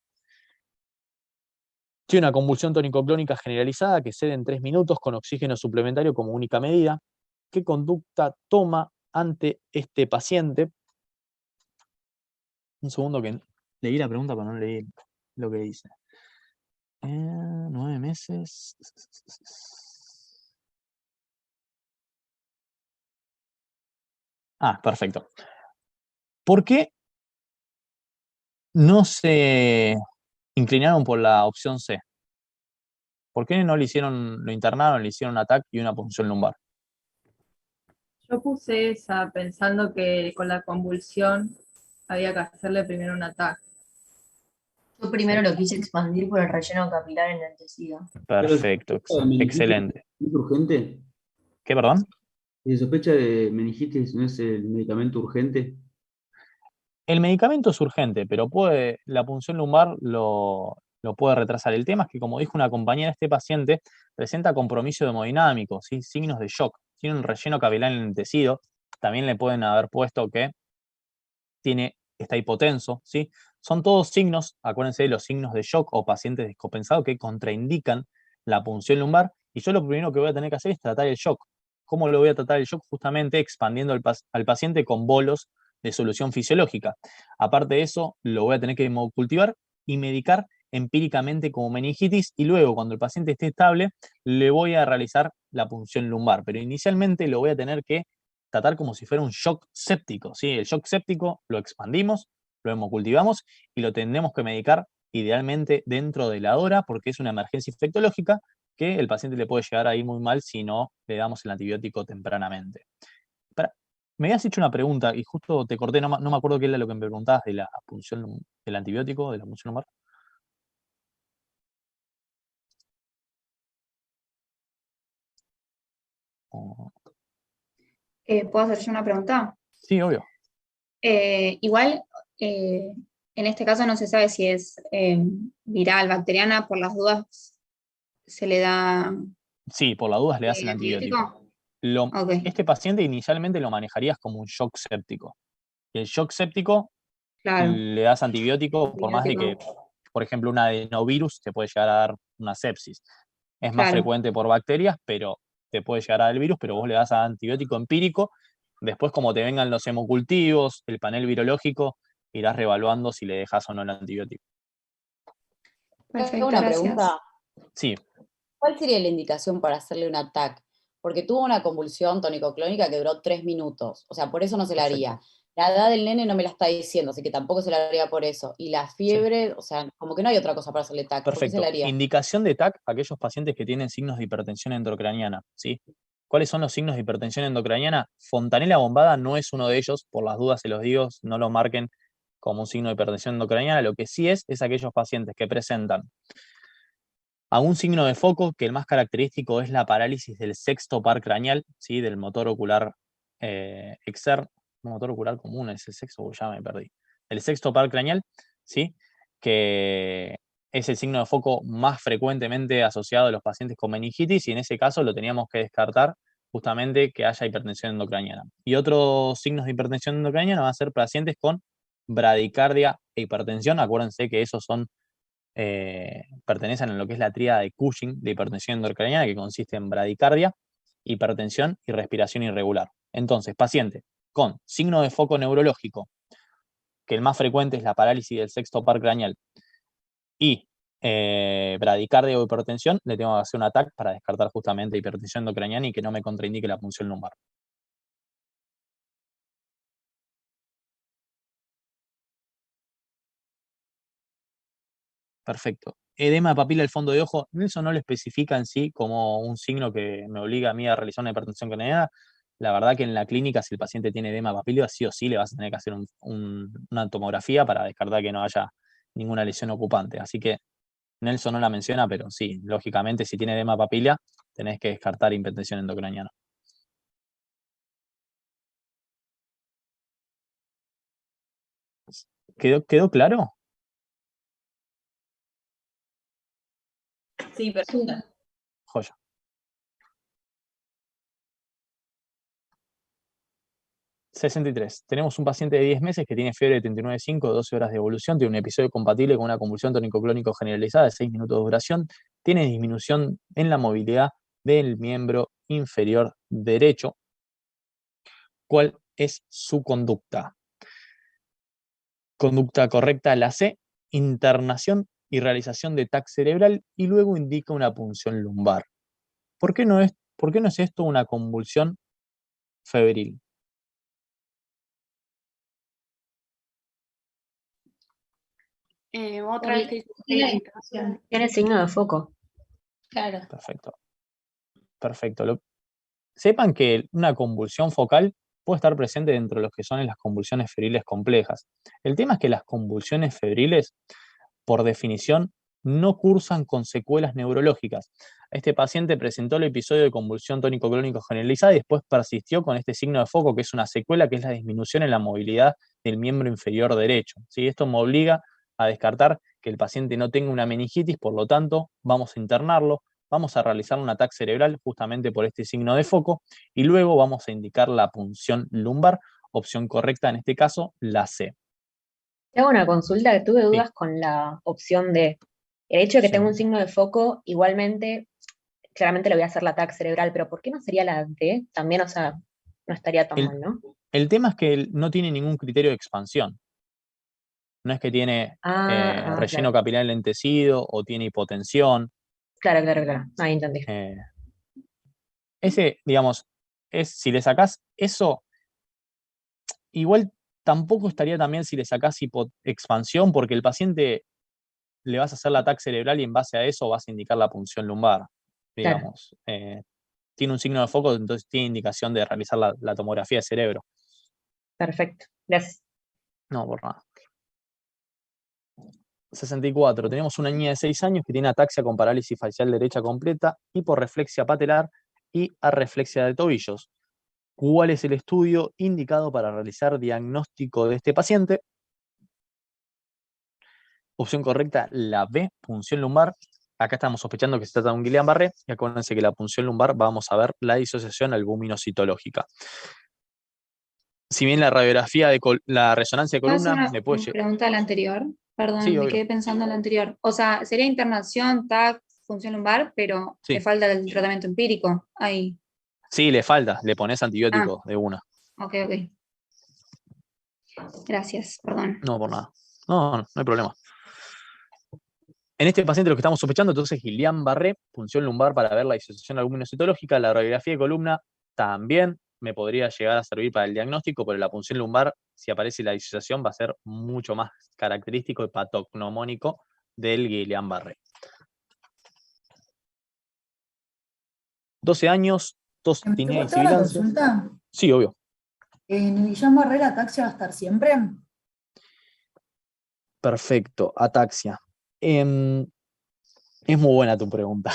Tiene una convulsión tónico-clónica generalizada que cede en 3 minutos con oxígeno suplementario como única medida. ¿Qué conducta toma ante este paciente? Un segundo que leí la pregunta, pero no leí lo que dice. 9 meses. Perfecto. ¿Por qué no se inclinaron por la opción C? ¿Por qué no lo internaron, le hicieron un TAC y una punción lumbar? Yo puse esa pensando que con la convulsión había que hacerle primero un ataque. Yo primero lo quise expandir por el relleno capilar enlentecido. Perfecto, excelente. ¿Es urgente? ¿Qué, perdón? Si se sospecha de meningitis, ¿no es el medicamento urgente? El medicamento es urgente, pero la punción lumbar lo puede retrasar. El tema es que, como dijo una compañera, este paciente presenta compromiso hemodinámico, ¿sí?, signos de shock, tiene un relleno capilar enlentecido, también le pueden haber puesto que está hipotenso, ¿sí? Son todos signos, acuérdense de los signos de shock o pacientes descompensados que contraindican la punción lumbar, y yo lo primero que voy a tener que hacer es tratar el shock. ¿Cómo lo voy a tratar el shock? Justamente expandiendo al paciente con bolos de solución fisiológica. Aparte de eso, lo voy a tener que hemocultivar y medicar empíricamente como meningitis, y luego, cuando el paciente esté estable, le voy a realizar la punción lumbar. Pero inicialmente lo voy a tener que tratar como si fuera un shock séptico, ¿sí? El shock séptico lo expandimos, lo hemocultivamos y lo tendremos que medicar idealmente dentro de la hora, porque es una emergencia infectológica que el paciente le puede llegar a ir muy mal si no le damos el antibiótico tempranamente. Me habías hecho una pregunta y justo te corté, no me acuerdo qué era lo que me preguntabas de la punción del antibiótico, de la punción lumbar. Oh, ¿Puedo hacer yo una pregunta? sí, obvio. Igual, en este caso no se sabe si es viral, bacteriana, por las dudas se le da Sí, por las dudas le das el antibiótico. Ok, Este paciente inicialmente lo manejarías como un shock séptico. Y el shock séptico claro, le das antibiótico por más de que, antibiótico, por ejemplo, un adenovirus te puede llegar a dar una sepsis. Es más claro. frecuente por bacterias, pero te puede llegar a dar el virus, pero vos le das antibiótico empírico. Después, como te vengan los hemocultivos, el panel virológico, irás reevaluando si le dejas o no el antibiótico. Perfecto, Una gracias. pregunta. Sí, ¿Cuál sería la indicación para hacerle un TAC? Porque tuvo una convulsión tónico-clónica que duró 3 minutos. O sea, por eso no se la haría. La edad del nene no me la está diciendo, así que tampoco se la haría por eso. Y la fiebre, o sea, como que no hay otra cosa para hacerle TAC. ¿Por qué se perfecto. la haría? Indicación de TAC a aquellos pacientes que tienen signos de hipertensión endocraniana, ¿sí? ¿Cuáles son los signos de hipertensión endocraniana? Fontanela bombada no es uno de ellos, por las dudas se los digo, no lo marquen como un signo de hipertensión endocraniana. Lo que sí es aquellos pacientes que presentan a un signo de foco, que el más característico es la parálisis del sexto par craneal, ¿sí? Del motor ocular externo, motor ocular común, es el sexto, ya me perdí. El sexto par craneal, ¿sí? Que es el signo de foco más frecuentemente asociado a los pacientes con meningitis, y en ese caso lo teníamos que descartar justamente que haya hipertensión endocraniana. Y otros signos de hipertensión endocraniana van a ser pacientes con bradicardia e hipertensión. Acuérdense que esos son pertenecen a lo que es la tríada de Cushing de hipertensión endocraniana, que consiste en bradicardia, hipertensión y respiración irregular. Entonces, paciente con signo de foco neurológico, que el más frecuente es la parálisis del sexto par craneal, y bradicardia o hipertensión, le tengo que hacer un TAC para descartar justamente hipertensión endocraniana y que no me contraindique la punción lumbar. Perfecto. Edema de papila del fondo de ojo, eso no lo especifica en sí como un signo que me obliga a mí a realizar una hipertensión craneana. La verdad que en la clínica, si el paciente tiene edema de papila, sí o sí le vas a tener que hacer una tomografía para descartar que no haya ninguna lesión ocupante. Así que Nelson no la menciona, pero sí, lógicamente, si tiene edema de papila, tenés que descartar hipertensión endocraniana. ¿Quedó claro? Sí, perfecto. Joya. $63. Tenemos un paciente de 10 meses que tiene fiebre de 39,5, 12 horas de evolución, tiene un episodio compatible con una convulsión tónico-clónico generalizada de 6 minutos de duración, tiene disminución en la movilidad del miembro inferior derecho. ¿Cuál es su conducta? Conducta correcta, la C, internación y realización de TAC cerebral, y luego indica una punción lumbar. ¿Por qué no es esto una convulsión febril? Otra vez que Tiene signo de foco. Claro. Perfecto. Sepan que una convulsión focal puede estar presente dentro de los que son las convulsiones febriles complejas. El tema es que las convulsiones febriles, por definición, no cursan con secuelas neurológicas. Este paciente presentó el episodio de convulsión tónico-clónico generalizada y después persistió con este signo de foco, que es una secuela, que es la disminución en la movilidad del miembro inferior derecho. ¿Sí? Esto me obliga a descartar que el paciente no tenga una meningitis, por lo tanto, vamos a internarlo, vamos a realizar un ataque cerebral justamente por este signo de foco, y luego vamos a indicar la punción lumbar, opción correcta en este caso, la C. Te hago una consulta, que tuve dudas con la opción D. El hecho de que tenga un signo de foco, igualmente, claramente le voy a hacer la TAC cerebral, pero ¿por qué no sería la D? También, o sea, no estaría tan mal, ¿no? El tema es que él no tiene ningún criterio de expansión. No es que tiene relleno claro. capilar enlentecido o tiene hipotensión. Claro. Ahí entendí. Ese, digamos, si le sacás eso, igual tampoco estaría también si le sacás expansión, porque el paciente le vas a hacer la TAC cerebral y en base a eso vas a indicar la punción lumbar. Digamos, tiene un signo de foco, entonces tiene indicación de realizar la tomografía de cerebro. Perfecto, gracias. No, por nada. 64. Tenemos una niña de 6 años que tiene ataxia con parálisis facial derecha completa, hiporreflexia patelar y arreflexia de tobillos. ¿Cuál es el estudio indicado para realizar diagnóstico de este paciente? Opción correcta, la B, punción lumbar. Acá estamos sospechando que se trata de un Guillain-Barré, y acuérdense que la punción lumbar vamos a ver la disociación albuminocitológica. Si bien la radiografía de la resonancia de ¿Puedo hacer columna una me puede llegar. pregunta a la anterior? Perdón, Sí, me obvio. quedé pensando en la anterior. O sea, sería internación, TAC, función lumbar, pero Sí. le falta el tratamiento empírico. Ahí. Sí, le falta, le pones antibiótico Ah. de una. Ok. Gracias, perdón. No, por nada. No hay problema. En este paciente lo que estamos sospechando entonces es Guillain-Barré, punción lumbar para ver la disociación albuminocitológica, la radiografía de columna también me podría llegar a servir para el diagnóstico, pero la punción lumbar, si aparece la disociación, va a ser mucho más característico y patognomónico del Guillain-Barré. 12 años, tos, ¿Me tinea y puedo hacer una sibilancia. consulta? Sí, obvio. ¿En el Guillain-Barré la ataxia va a estar siempre? Perfecto, ataxia. Es muy buena tu pregunta.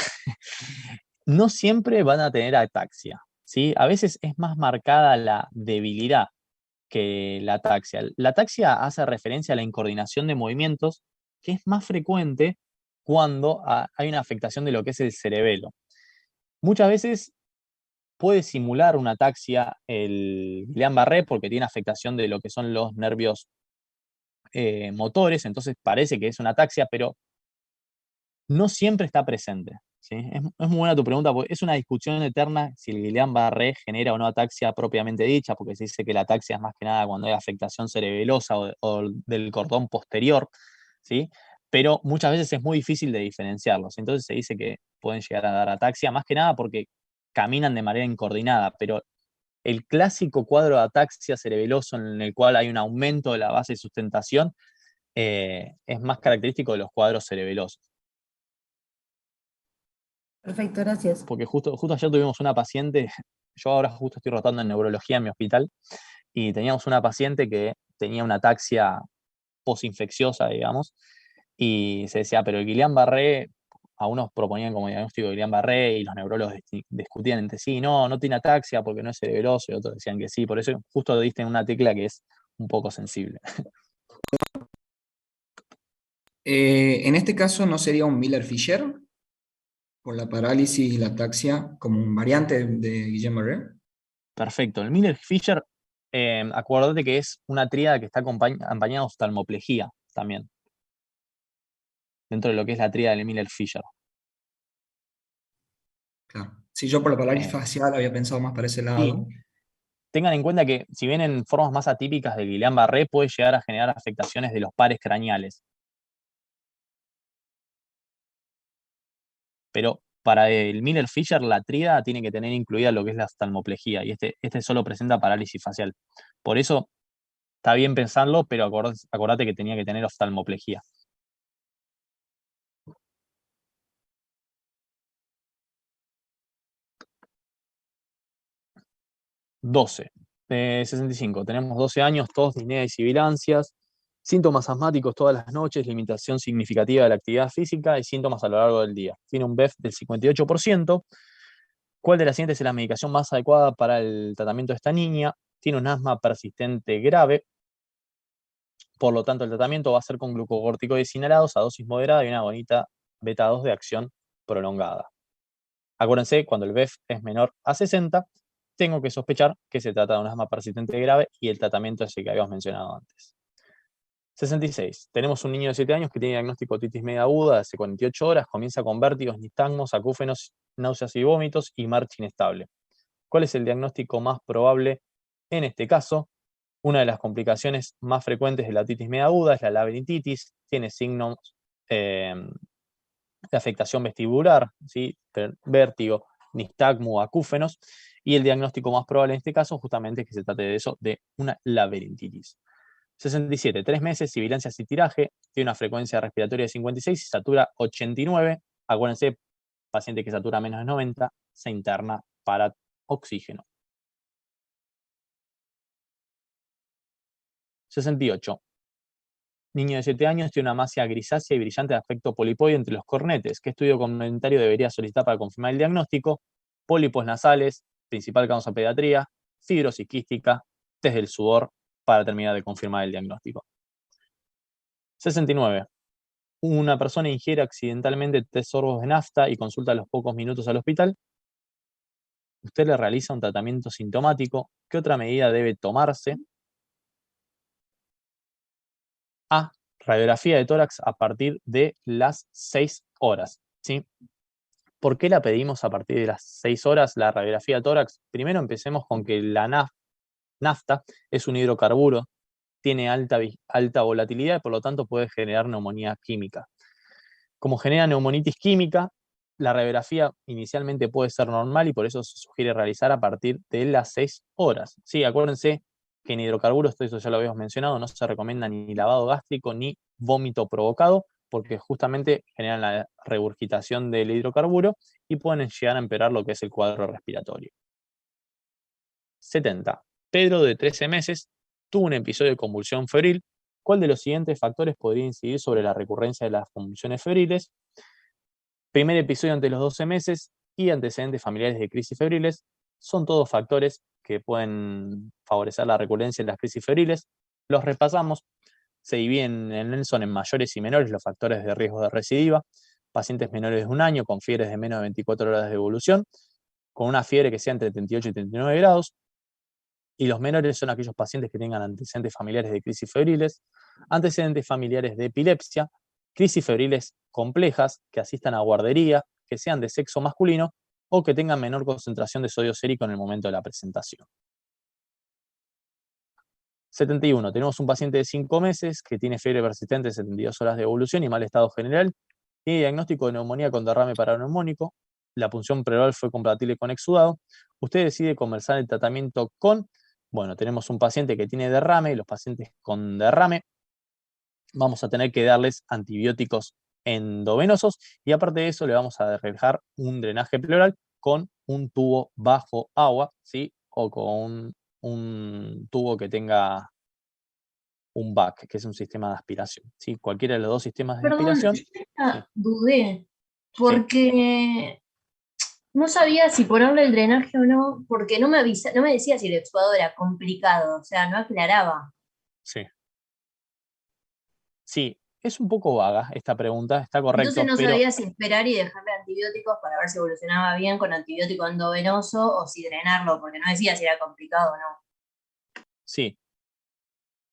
No siempre van a tener ataxia, ¿sí? A veces es más marcada la debilidad que la ataxia. La ataxia hace referencia a la incoordinación de movimientos, que es más frecuente cuando hay una afectación de lo que es el cerebelo. Muchas veces puede simular una ataxia el Guillain-Barré porque tiene afectación de lo que son los nervios motores, entonces parece que es una ataxia, pero no siempre está presente, ¿sí? Es muy buena tu pregunta, porque es una discusión eterna si el Guillain-Barré genera o no ataxia propiamente dicha, porque se dice que la ataxia es más que nada cuando hay afectación cerebelosa o del cordón posterior, ¿sí? Pero muchas veces es muy difícil de diferenciarlos, entonces se dice que pueden llegar a dar ataxia, más que nada porque caminan de manera incoordinada, pero el clásico cuadro de ataxia cerebeloso en el cual hay un aumento de la base de sustentación es más característico de los cuadros cerebelosos. Perfecto, gracias. Porque justo ayer tuvimos una paciente, yo ahora justo estoy rotando en neurología en mi hospital, y teníamos una paciente que tenía una ataxia posinfecciosa, digamos, y se decía, pero el Guillain-Barré, a unos proponían como diagnóstico de Guillain-Barré y los neurólogos discutían entre sí, no tiene ataxia porque no es cerebeloso, y otros decían que sí, por eso justo diste en una tecla que es un poco sensible. En este caso, ¿no sería un Miller-Fisher por la parálisis y la ataxia como un variante de Guillain-Barré? Perfecto. El Miller-Fisher, acuérdate que es una tríada que está acompañada de oftalmoplejía también, dentro de lo que es la tríada del Miller-Fisher. Claro. Si yo por la parálisis Eh, facial había pensado más para ese y lado. tengan en cuenta que si bien en formas más atípicas de Guillain-Barré puede llegar a generar afectaciones de los pares craneales. Pero para el Miller-Fisher la tríada tiene que tener incluida lo que es la oftalmoplejía, y este solo presenta parálisis facial. Por eso está bien pensarlo, pero acordate que tenía que tener oftalmoplejía. 12. 65. Tenemos 12 años, tos, disnea y sibilancias, síntomas asmáticos todas las noches, limitación significativa de la actividad física y síntomas a lo largo del día. Tiene un BEF del 58%. ¿Cuál de las siguientes es la medicación más adecuada para el tratamiento de esta niña? Tiene un asma persistente grave, por lo tanto el tratamiento va a ser con glucocorticoides inhalados a dosis moderada y una bonita beta 2 de acción prolongada. Acuérdense, cuando el BEF es menor a 60, tengo que sospechar que se trata de un asma persistente grave y el tratamiento es el que habíamos mencionado antes. 66. Tenemos un niño de 7 años que tiene diagnóstico de otitis media aguda hace 48 horas, comienza con vértigos, nistagmos, acúfenos, náuseas y vómitos y marcha inestable. ¿Cuál es el diagnóstico más probable en este caso? Una de las complicaciones más frecuentes de la otitis media aguda es la laberintitis, tiene signos de afectación vestibular, ¿sí? Vértigo, nistagmo, acúfenos, y el diagnóstico más probable en este caso justamente es que se trate de eso, de una laberintitis. 67, 3 meses, sibilancias y tiraje, tiene una frecuencia respiratoria de 56 y satura 89. Acuérdense, paciente que satura menos de 90 se interna para oxígeno. 68. Niño de 7 años tiene una masa grisácea y brillante de aspecto polipoide entre los cornetes. ¿Qué estudio complementario debería solicitar para confirmar el diagnóstico? Pólipos nasales, principal causa pediatría, fibrosis quística, test del sudor, para terminar de confirmar el diagnóstico. 69. Una persona ingiere accidentalmente 3 sorbos de nafta y consulta a los pocos minutos al hospital. Usted le realiza un tratamiento sintomático. ¿Qué otra medida debe tomarse? A. Radiografía de tórax a partir de las 6 horas. ¿Sí? ¿Por qué la pedimos a partir de las 6 horas, la radiografía de tórax? Primero empecemos con que la nafta es un hidrocarburo, tiene alta volatilidad y por lo tanto puede generar neumonía química. Como genera neumonitis química, la radiografía inicialmente puede ser normal y por eso se sugiere realizar a partir de las 6 horas. Sí, acuérdense que en hidrocarburos, esto ya lo habíamos mencionado, no se recomienda ni lavado gástrico ni vómito provocado, porque justamente generan la regurgitación del hidrocarburo y pueden llegar a empeorar lo que es el cuadro respiratorio. 70. Pedro, de 13 meses, tuvo un episodio de convulsión febril. ¿Cuál de los siguientes factores podría incidir sobre la recurrencia de las convulsiones febriles? Primer episodio ante los 12 meses y antecedentes familiares de crisis febriles son todos factores que pueden favorecer la recurrencia de las crisis febriles. Los repasamos. Se dividen en Nelson en mayores y menores los factores de riesgo de recidiva. Pacientes menores de 1 año con fiebres de menos de 24 horas de evolución, con una fiebre que sea entre 38 y 39 grados. Y los menores son aquellos pacientes que tengan antecedentes familiares de crisis febriles, antecedentes familiares de epilepsia, crisis febriles complejas, que asistan a guardería, que sean de sexo masculino o que tengan menor concentración de sodio sérico en el momento de la presentación. 71. Tenemos un paciente de 5 meses que tiene fiebre persistente de 72 horas de evolución y mal estado general. Tiene diagnóstico de neumonía con derrame paraneumónico. La punción pleural fue compatible con exudado. Usted decide comenzar el tratamiento con... Bueno, tenemos un paciente que tiene derrame y los pacientes con derrame vamos a tener que darles antibióticos endovenosos y aparte de eso le vamos a dejar un drenaje pleural con un tubo bajo agua, ¿sí? O con un tubo que tenga un BAC, que es un sistema de aspiración, ¿sí? Cualquiera de los dos sistemas de Perdón, aspiración. yo dudé, porque no sabía si ponerle el drenaje o no, porque no me decía si el exudado era complicado, o sea, no aclaraba. Sí. Sí, es un poco vaga esta pregunta, está correcto, Entonces no pero sabía si esperar y dejarle antibióticos para ver si evolucionaba bien con antibiótico endovenoso o si drenarlo, porque no decía si era complicado o no. sí.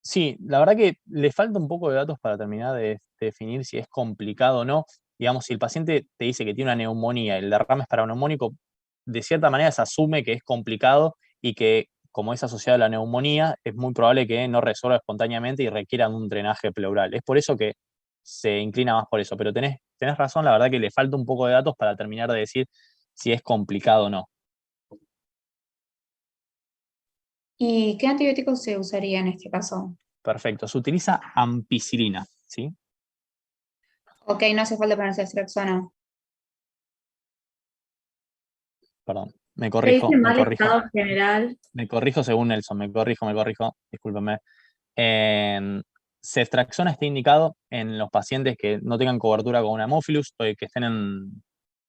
Sí, la verdad que le falta un poco de datos para terminar de definir si es complicado o no. Digamos, si el paciente te dice que tiene una neumonía, el derrame es paraneumónico, de cierta manera se asume que es complicado y que, como es asociado a la neumonía, es muy probable que no resuelva espontáneamente y requieran un drenaje pleural. Es por eso que se inclina más por eso, pero tenés razón, la verdad que le falta un poco de datos para terminar de decir si es complicado o no. ¿Y qué antibióticos se usaría en este caso? Perfecto, se utiliza ampicilina, ¿sí? Ok, no hace falta ponerse ceftriaxona. Perdón, me Se corrijo, dice me mal corrijo. estado general. Me corrijo según Nelson, me corrijo, discúlpenme. Ceftriaxona está indicado en los pacientes que no tengan cobertura con un Haemophilus o que estén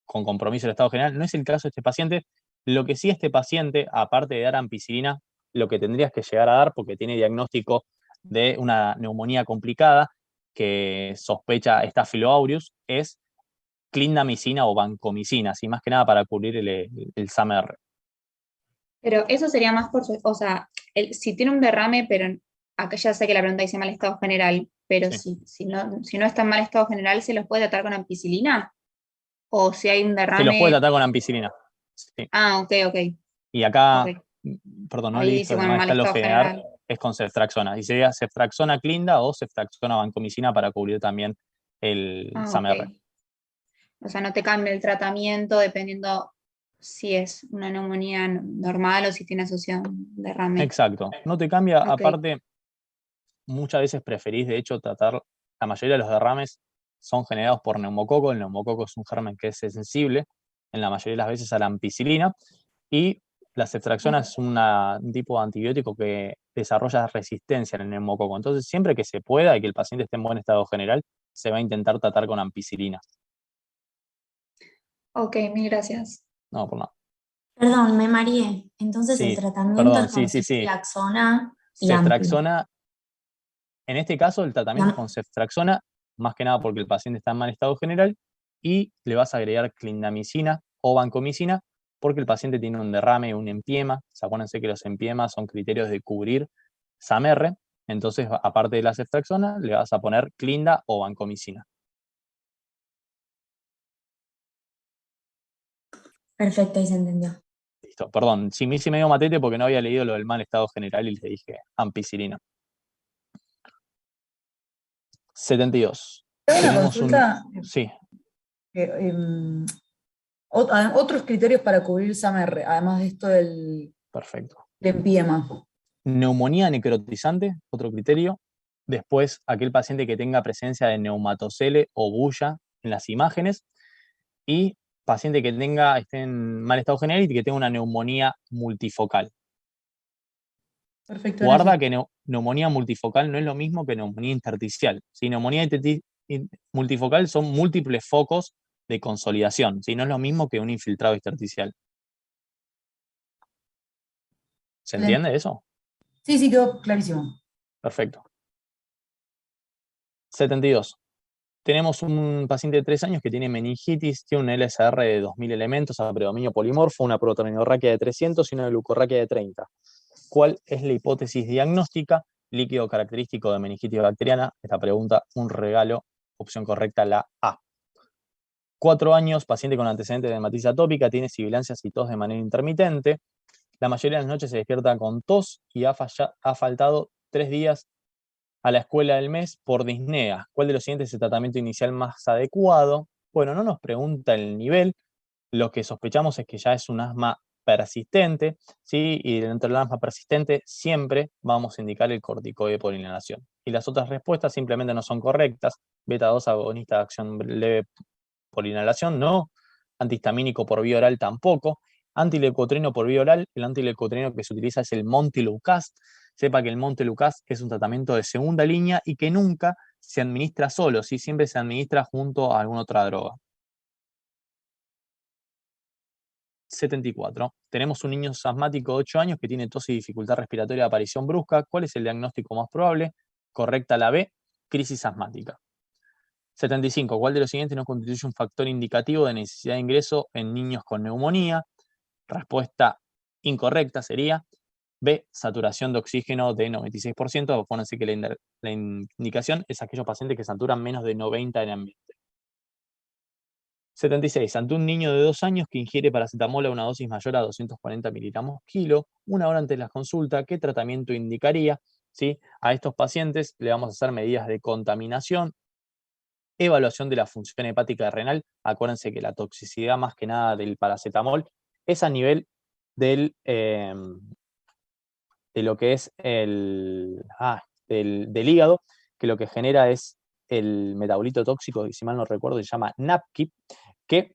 con compromiso del estado general. No es el caso de este paciente. Lo que sí este paciente, aparte de dar ampicilina, lo que tendrías que llegar a dar, porque tiene diagnóstico de una neumonía complicada que sospecha Staphylo aureus, es clindamicina o vancomicina, así más que nada para cubrir el SAMR. Pero eso sería más por, o sea, si tiene un derrame, pero acá ya sé que la pregunta dice mal estado general, pero Sí. si no está en mal estado general, ¿se los puede tratar con ampicilina? O si hay un Se los puede derrame... tratar con ampicilina. Sí. Ah, ok. Y acá, Ok. perdón, no Ahí le dice, dije bueno, mal mal está lo estado general, general. es con ceftriaxona. Y sería ceftriaxona clinda o ceftriaxona vancomicina para cubrir también el Ah, SAMR. ok. O sea, no te cambia el tratamiento dependiendo si es una neumonía normal o si tiene asociado un derrame. Exacto. No te cambia, Ok. aparte, muchas veces preferís, de hecho, tratar, la mayoría de los derrames son generados por neumococo. El neumococo es un germen que es sensible, en la mayoría de las veces, a la ampicilina. Y La ceftriaxona es un tipo de antibiótico que desarrolla resistencia en el neumococo. Entonces, siempre que se pueda y que el paciente esté en buen estado general, se va a intentar tratar con ampicilina. Ok, mil gracias. No, por nada. Perdón, me mareé. Entonces el Sí, tratamiento perdón, es con sí. ceftriaxona y ampli. Ceftriaxona, en este caso, el tratamiento es con ceftriaxona, más que nada porque el paciente está en mal estado general, y le vas a agregar clindamicina o vancomicina porque el paciente tiene un derrame, un empiema. Acuérdense que los empiemas son criterios de cubrir SAMR, entonces, aparte de la ceftriaxona, le vas a poner clinda o vancomicina. Perfecto, ahí se entendió. Listo, perdón, sí me hice medio matete porque no había leído lo del mal estado general y le dije ampicilina. 72. Tengo una Tenemos consulta. Sí, Otros criterios para cubrir SAMR, además de esto del perfecto. empiema. Neumonía necrotizante, otro criterio. Después, aquel paciente que tenga presencia de neumatocele o bulla en las imágenes. Y paciente que esté en mal estado general y que tenga una neumonía multifocal. Perfecto, Guarda gracias. que neumonía multifocal no es lo mismo que neumonía intersticial. ¿Sí? Neumonía multifocal son múltiples focos de consolidación. ¿Sí? No es lo mismo que un infiltrado intersticial. ¿Se entiende eso? Sí, quedó clarísimo. Perfecto. 72. Tenemos un paciente de 3 años que tiene meningitis, tiene un LSR de 2000 elementos a predominio polimorfo, una protoneuroraquia de 300 y una glucorraquia de 30. ¿Cuál es la hipótesis diagnóstica? Líquido característico de meningitis bacteriana. Esta pregunta, un regalo. Opción correcta, la A. 4 años, paciente con antecedentes de dermatitis atópica, tiene sibilancias y tos de manera intermitente. La mayoría de las noches se despierta con tos y ha faltado 3 días a la escuela del mes por disnea. ¿Cuál de los siguientes es el tratamiento inicial más adecuado? Bueno, no nos pregunta el nivel. Lo que sospechamos es que ya es un asma persistente, ¿sí? Y dentro del asma persistente siempre vamos a indicar el corticoide por inhalación. Y las otras respuestas simplemente no son correctas. Beta 2 agonista de acción leve por inhalación, no. Antihistamínico por vía oral tampoco. Antileucotrieno por vía oral, el antileucotrieno que se utiliza es el Montelukast. Sepa que el Montelukast es un tratamiento de segunda línea y que nunca se administra solo, ¿sí? Siempre se administra junto a alguna otra droga. 74. Tenemos un niño asmático de 8 años que tiene tos y dificultad respiratoria de aparición brusca. ¿Cuál es el diagnóstico más probable? Correcta la B, crisis asmática. 75. ¿Cuál de los siguientes no constituye un factor indicativo de necesidad de ingreso en niños con neumonía? Respuesta incorrecta sería B, saturación de oxígeno de 96%. Acuérdense que la indicación es aquellos pacientes que saturan menos de 90 en ambiente. 76. Ante un niño de 2 años que ingiere paracetamol a una dosis mayor a 240 miligramos kilo, una hora antes de la consulta, ¿qué tratamiento indicaría? ¿Sí? A estos pacientes le vamos a hacer medidas de contaminación, evaluación de la función hepática renal. Acuérdense que la toxicidad más que nada del paracetamol es a nivel de lo que es del hígado, que lo que genera es el metabolito tóxico, y si mal no recuerdo se llama NAPQI, que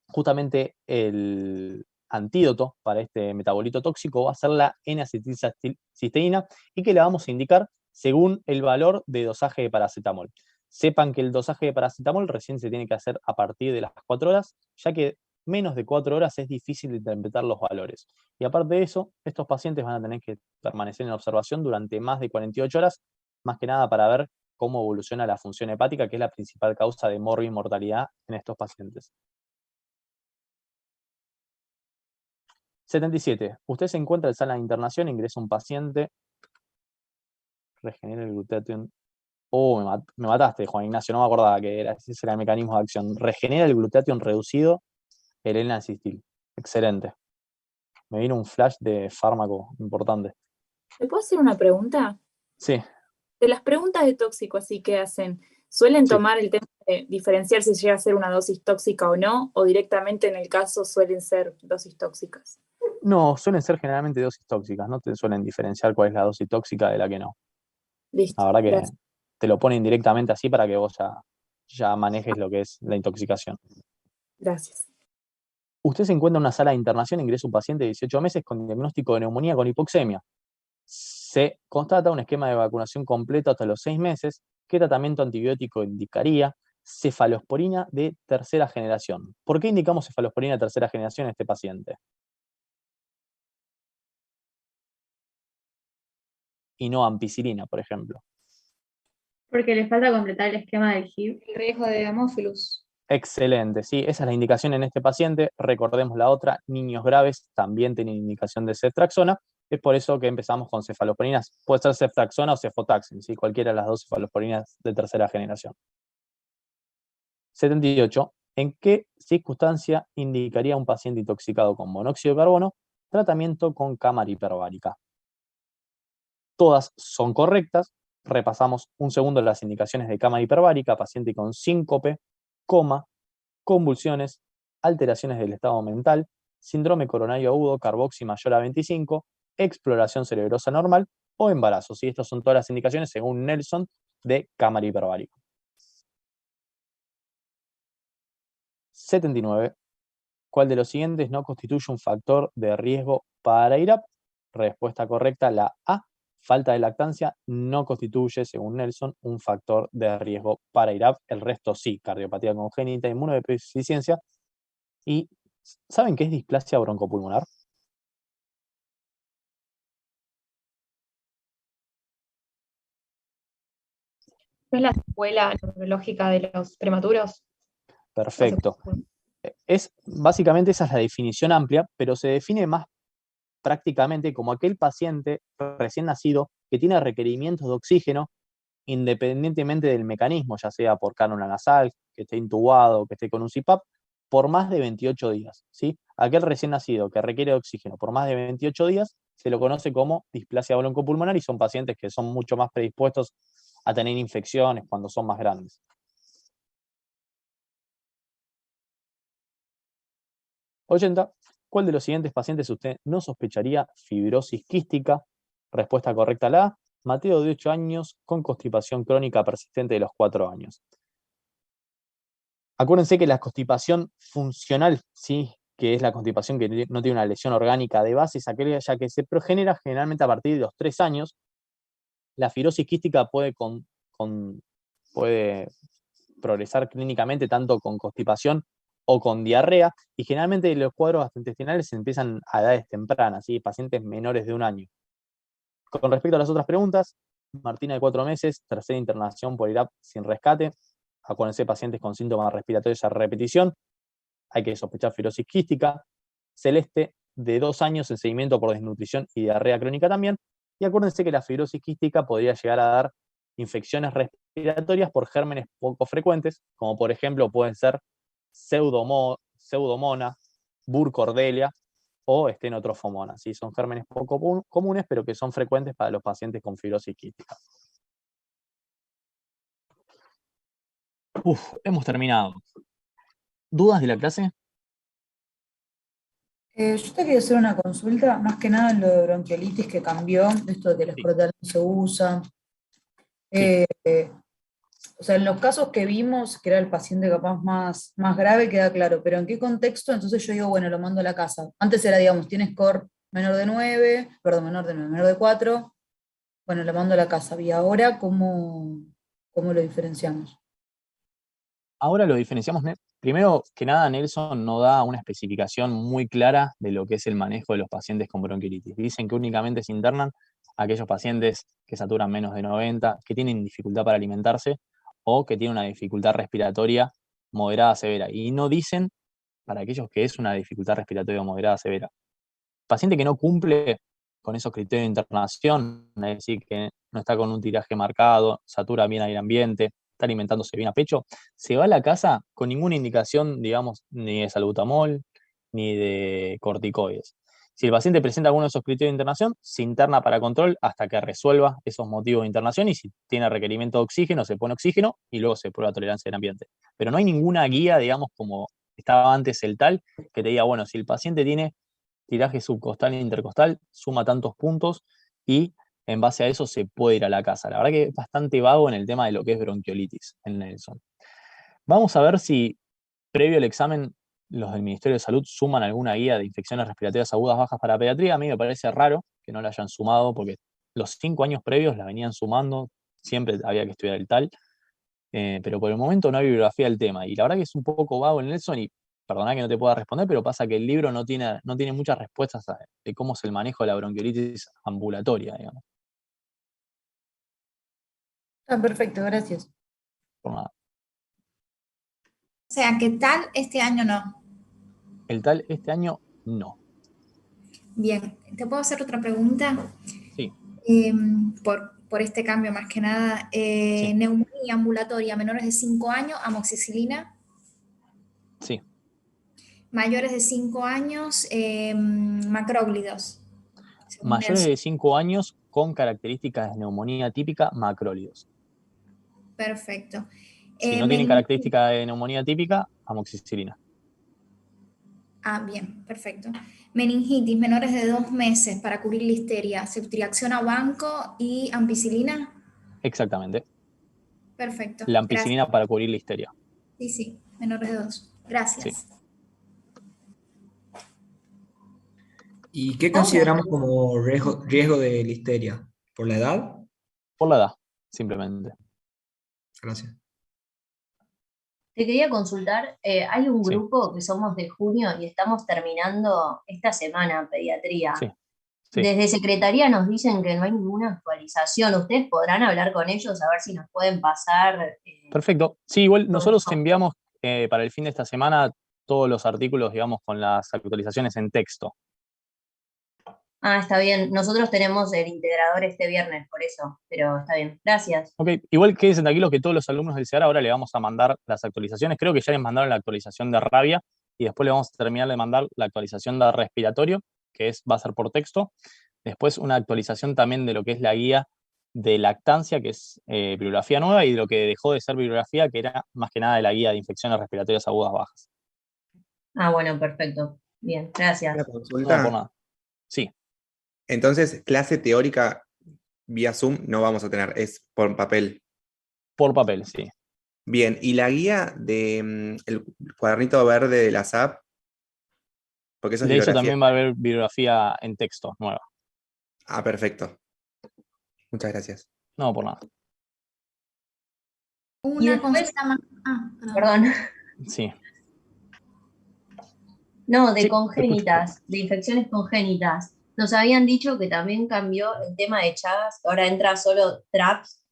justamente el antídoto para este metabolito tóxico va a ser la N-acetilcisteína, y que la vamos a indicar según el valor de dosaje de paracetamol. Sepan que el dosaje de paracetamol recién se tiene que hacer a partir de las 4 horas, ya que menos de 4 horas es difícil de interpretar los valores. Y aparte de eso, estos pacientes van a tener que permanecer en observación durante más de 48 horas, más que nada para ver cómo evoluciona la función hepática, que es la principal causa de mortalidad en estos pacientes. 77. Usted se encuentra en sala de internación, ingresa un paciente, regenera el glutatión. Me mataste, Juan Ignacio, no me acordaba que ese era el mecanismo de acción. Regenera el glutatión reducido, el L-acetil. Excelente. Me vino un flash de fármaco importante. ¿Me puedo hacer una pregunta? Sí. De las preguntas de tóxico así que hacen, ¿suelen Sí. tomar el tema de diferenciar si llega a ser una dosis tóxica o no? ¿O directamente en el caso suelen ser dosis tóxicas? No, suelen ser generalmente dosis tóxicas, no te suelen diferenciar cuál es la dosis tóxica de la que no. Listo, la verdad que gracias. te lo ponen directamente así para que vos ya manejes lo que es la intoxicación. Gracias. Usted se encuentra en una sala de internación, ingresa un paciente de 18 meses con diagnóstico de neumonía con hipoxemia. Se constata un esquema de vacunación completo hasta los 6 meses. ¿Qué tratamiento antibiótico indicaría? Cefalosporina de tercera generación. ¿Por qué indicamos cefalosporina de tercera generación en este paciente? Y no ampicilina, por ejemplo. Porque le falta completar el esquema del HIV. El riesgo de Haemophilus. Excelente, sí, esa es la indicación en este paciente. Recordemos la otra, niños graves también tienen indicación de ceftriaxona. Es por eso que empezamos con cefalosporinas. Puede ser ceftriaxona o cefotaxin, ¿sí? Cualquiera de las dos cefalosporinas de tercera generación. 78. ¿En qué circunstancia indicaría a un paciente intoxicado con monóxido de carbono tratamiento con cámara hiperbárica? Todas son correctas. Repasamos un segundo las indicaciones de cámara hiperbárica: paciente con síncope, coma, convulsiones, alteraciones del estado mental, síndrome coronario agudo, carboxi mayor a 25, exploración cerebrosa normal o embarazo. ¿Sí? Estas son todas las indicaciones, según Nelson, de cámara hiperbárica. 79. ¿Cuál de los siguientes no constituye un factor de riesgo para IRAP? Respuesta correcta, la A. Falta de lactancia no constituye, según Nelson, un factor de riesgo para IRAP. El resto sí, cardiopatía congénita, inmunodeficiencia. ¿Y saben qué es displasia broncopulmonar? ¿No es la secuela neurológica de los prematuros? Perfecto. Básicamente esa es la definición amplia, pero se define más prácticamente como aquel paciente recién nacido que tiene requerimientos de oxígeno independientemente del mecanismo, ya sea por cánula nasal, que esté intubado, que esté con un CPAP, por más de 28 días. ¿Sí? Aquel recién nacido que requiere de oxígeno por más de 28 días se lo conoce como displasia broncopulmonar y son pacientes que son mucho más predispuestos a tener infecciones cuando son más grandes. 80. ¿Cuál de los siguientes pacientes usted no sospecharía fibrosis quística? Respuesta correcta la A. Mateo de 8 años con constipación crónica persistente de los 4 años. Acuérdense que la constipación funcional, ¿sí? Que es la constipación que no tiene una lesión orgánica de base, es aquella que se genera generalmente a partir de los 3 años. La fibrosis quística puede progresar clínicamente tanto con constipación o con diarrea, y generalmente los cuadros gastrointestinales se empiezan a edades tempranas, ¿sí? Pacientes menores de 1 año. Con respecto a las otras preguntas, Martina de 4 meses, tercera internación por IRAP sin rescate. Acuérdense, pacientes con síntomas respiratorios a repetición, hay que sospechar fibrosis quística. Celeste, de 2 años, en seguimiento por desnutrición y diarrea crónica también. Y acuérdense que la fibrosis quística podría llegar a dar infecciones respiratorias por gérmenes poco frecuentes, como por ejemplo pueden ser Pseudomonas, Burkholderia o Stenotrophomona. ¿Sí? Son gérmenes poco comunes, pero que son frecuentes para los pacientes con fibrosis quística. Hemos terminado. ¿Dudas de la clase? Yo te quería hacer una consulta, más que nada en lo de bronquiolitis que cambió, esto de que el escrotal no se usa. O sea, en los casos que vimos, que era el paciente capaz más grave, queda claro, pero ¿en qué contexto? Entonces yo digo, bueno, lo mando a la casa. Antes era, digamos, tiene score menor de 9, perdón, menor de 4, bueno, lo mando a la casa. ¿Y ahora cómo lo diferenciamos? Ahora lo diferenciamos. Primero que nada, Nelson no da una especificación muy clara de lo que es el manejo de los pacientes con bronquiolitis. Dicen que únicamente se internan aquellos pacientes que saturan menos de 90, que tienen dificultad para alimentarse o que tienen una dificultad respiratoria moderada a severa. Y no dicen para aquellos que es una dificultad respiratoria moderada a severa. Paciente que no cumple con esos criterios de internación, es decir, que no está con un tiraje marcado, satura bien aire ambiente, está alimentándose bien a pecho, se va a la casa con ninguna indicación, digamos, ni de salbutamol, ni de corticoides. Si el paciente presenta alguno de esos criterios de internación, se interna para control hasta que resuelva esos motivos de internación, y si tiene requerimiento de oxígeno, se pone oxígeno y luego se prueba tolerancia al ambiente. Pero no hay ninguna guía, digamos, como estaba antes el TAL, que te diga, bueno, si el paciente tiene tiraje subcostal e intercostal, suma tantos puntos y en base a eso se puede ir a la casa. La verdad que es bastante vago en el tema de lo que es bronquiolitis en Nelson. Vamos a ver si previo al examen los del Ministerio de Salud suman alguna guía de infecciones respiratorias agudas bajas para pediatría. A mí me parece raro que no la hayan sumado, porque los 5 años previos la venían sumando, siempre había que estudiar el TAL, pero por el momento no hay bibliografía del tema. Y la verdad que es un poco vago el Nelson, y perdona que no te pueda responder, pero pasa que el libro no tiene muchas respuestas de cómo es el manejo de la bronquiolitis ambulatoria, digamos. Ah, perfecto, gracias. Por nada. O sea, ¿qué tal este año no? El TAL este año no. Bien, ¿te puedo hacer otra pregunta? Sí. Por este cambio más que nada. Neumonía ambulatoria, menores de 5 años, amoxicilina. Sí. Mayores de 5 años, macrólidos. Mayores de 5 años con características de neumonía típica, macrólidos. Perfecto. Si no tienen característica de neumonía típica, amoxicilina. Ah, bien, perfecto. Meningitis, menores de 2 meses para cubrir listeria, ceftriaxona banco y ampicilina. Exactamente. Perfecto. La ampicilina para cubrir la histeria. Sí, menores de 2. Gracias. Sí. ¿Y qué consideramos como riesgo de listeria? ¿Por la edad? Por la edad, simplemente. Gracias. Te quería consultar, hay un grupo que somos de junio y estamos terminando esta semana pediatría. Sí. Desde Secretaría nos dicen que no hay ninguna actualización. ¿Ustedes podrán hablar con ellos a ver si nos pueden pasar? Perfecto. Sí, igual nosotros enviamos para el fin de esta semana todos los artículos, digamos, con las actualizaciones en texto. Ah, está bien. Nosotros tenemos el integrador este viernes, por eso, pero está bien. Gracias. Ok, igual quédense tranquilos que todos los alumnos del CEAR ahora le vamos a mandar las actualizaciones. Creo que ya les mandaron la actualización de rabia y después le vamos a terminar de mandar la actualización de respiratorio, que va a ser por texto. Después una actualización también de lo que es la guía de lactancia, que es bibliografía nueva, y de lo que dejó de ser bibliografía, que era más que nada de la guía de infecciones respiratorias agudas bajas. Ah, bueno, perfecto. Bien, gracias. Una consulta. No, por nada. Sí. Entonces, clase teórica vía Zoom no vamos a tener, es por papel. Por papel, sí. Bien, ¿y la guía de el cuadernito verde de la SAP? Porque eso es De eso bibliografía. también va a haber bibliografía en texto nueva. Ah, perfecto. Muchas gracias. No, por nada. Una consulta más. Perdón. Sí. No, de Sí, congénitas, de infecciones congénitas. Nos habían dicho que también cambió el tema de Chagas, que ahora entra solo TRAPS.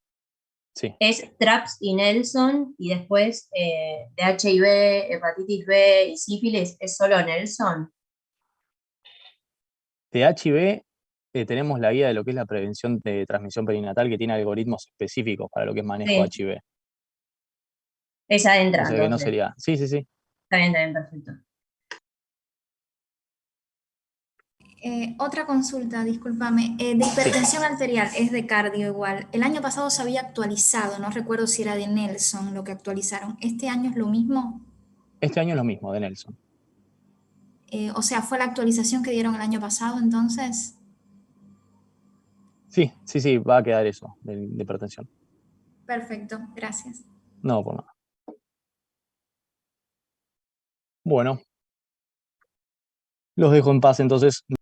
Sí. Es TRAPS y Nelson, y después de HIV, hepatitis B y sífilis, ¿es solo Nelson? De HIV tenemos la guía de lo que es la prevención de transmisión perinatal, que tiene algoritmos específicos para lo que es manejo Sí. HIV. Esa entra, O sea que no entonces. sería. Sí. Está bien, perfecto. Otra consulta, discúlpame. De hipertensión arterial, es de cardio igual. El año pasado se había actualizado, no recuerdo si era de Nelson lo que actualizaron. ¿Este año es lo mismo? Este año es lo mismo, de Nelson. O sea, ¿fue la actualización que dieron el año pasado entonces? Sí, va a quedar eso, de hipertensión. Perfecto, gracias. No, por nada. Bueno. Los dejo en paz entonces.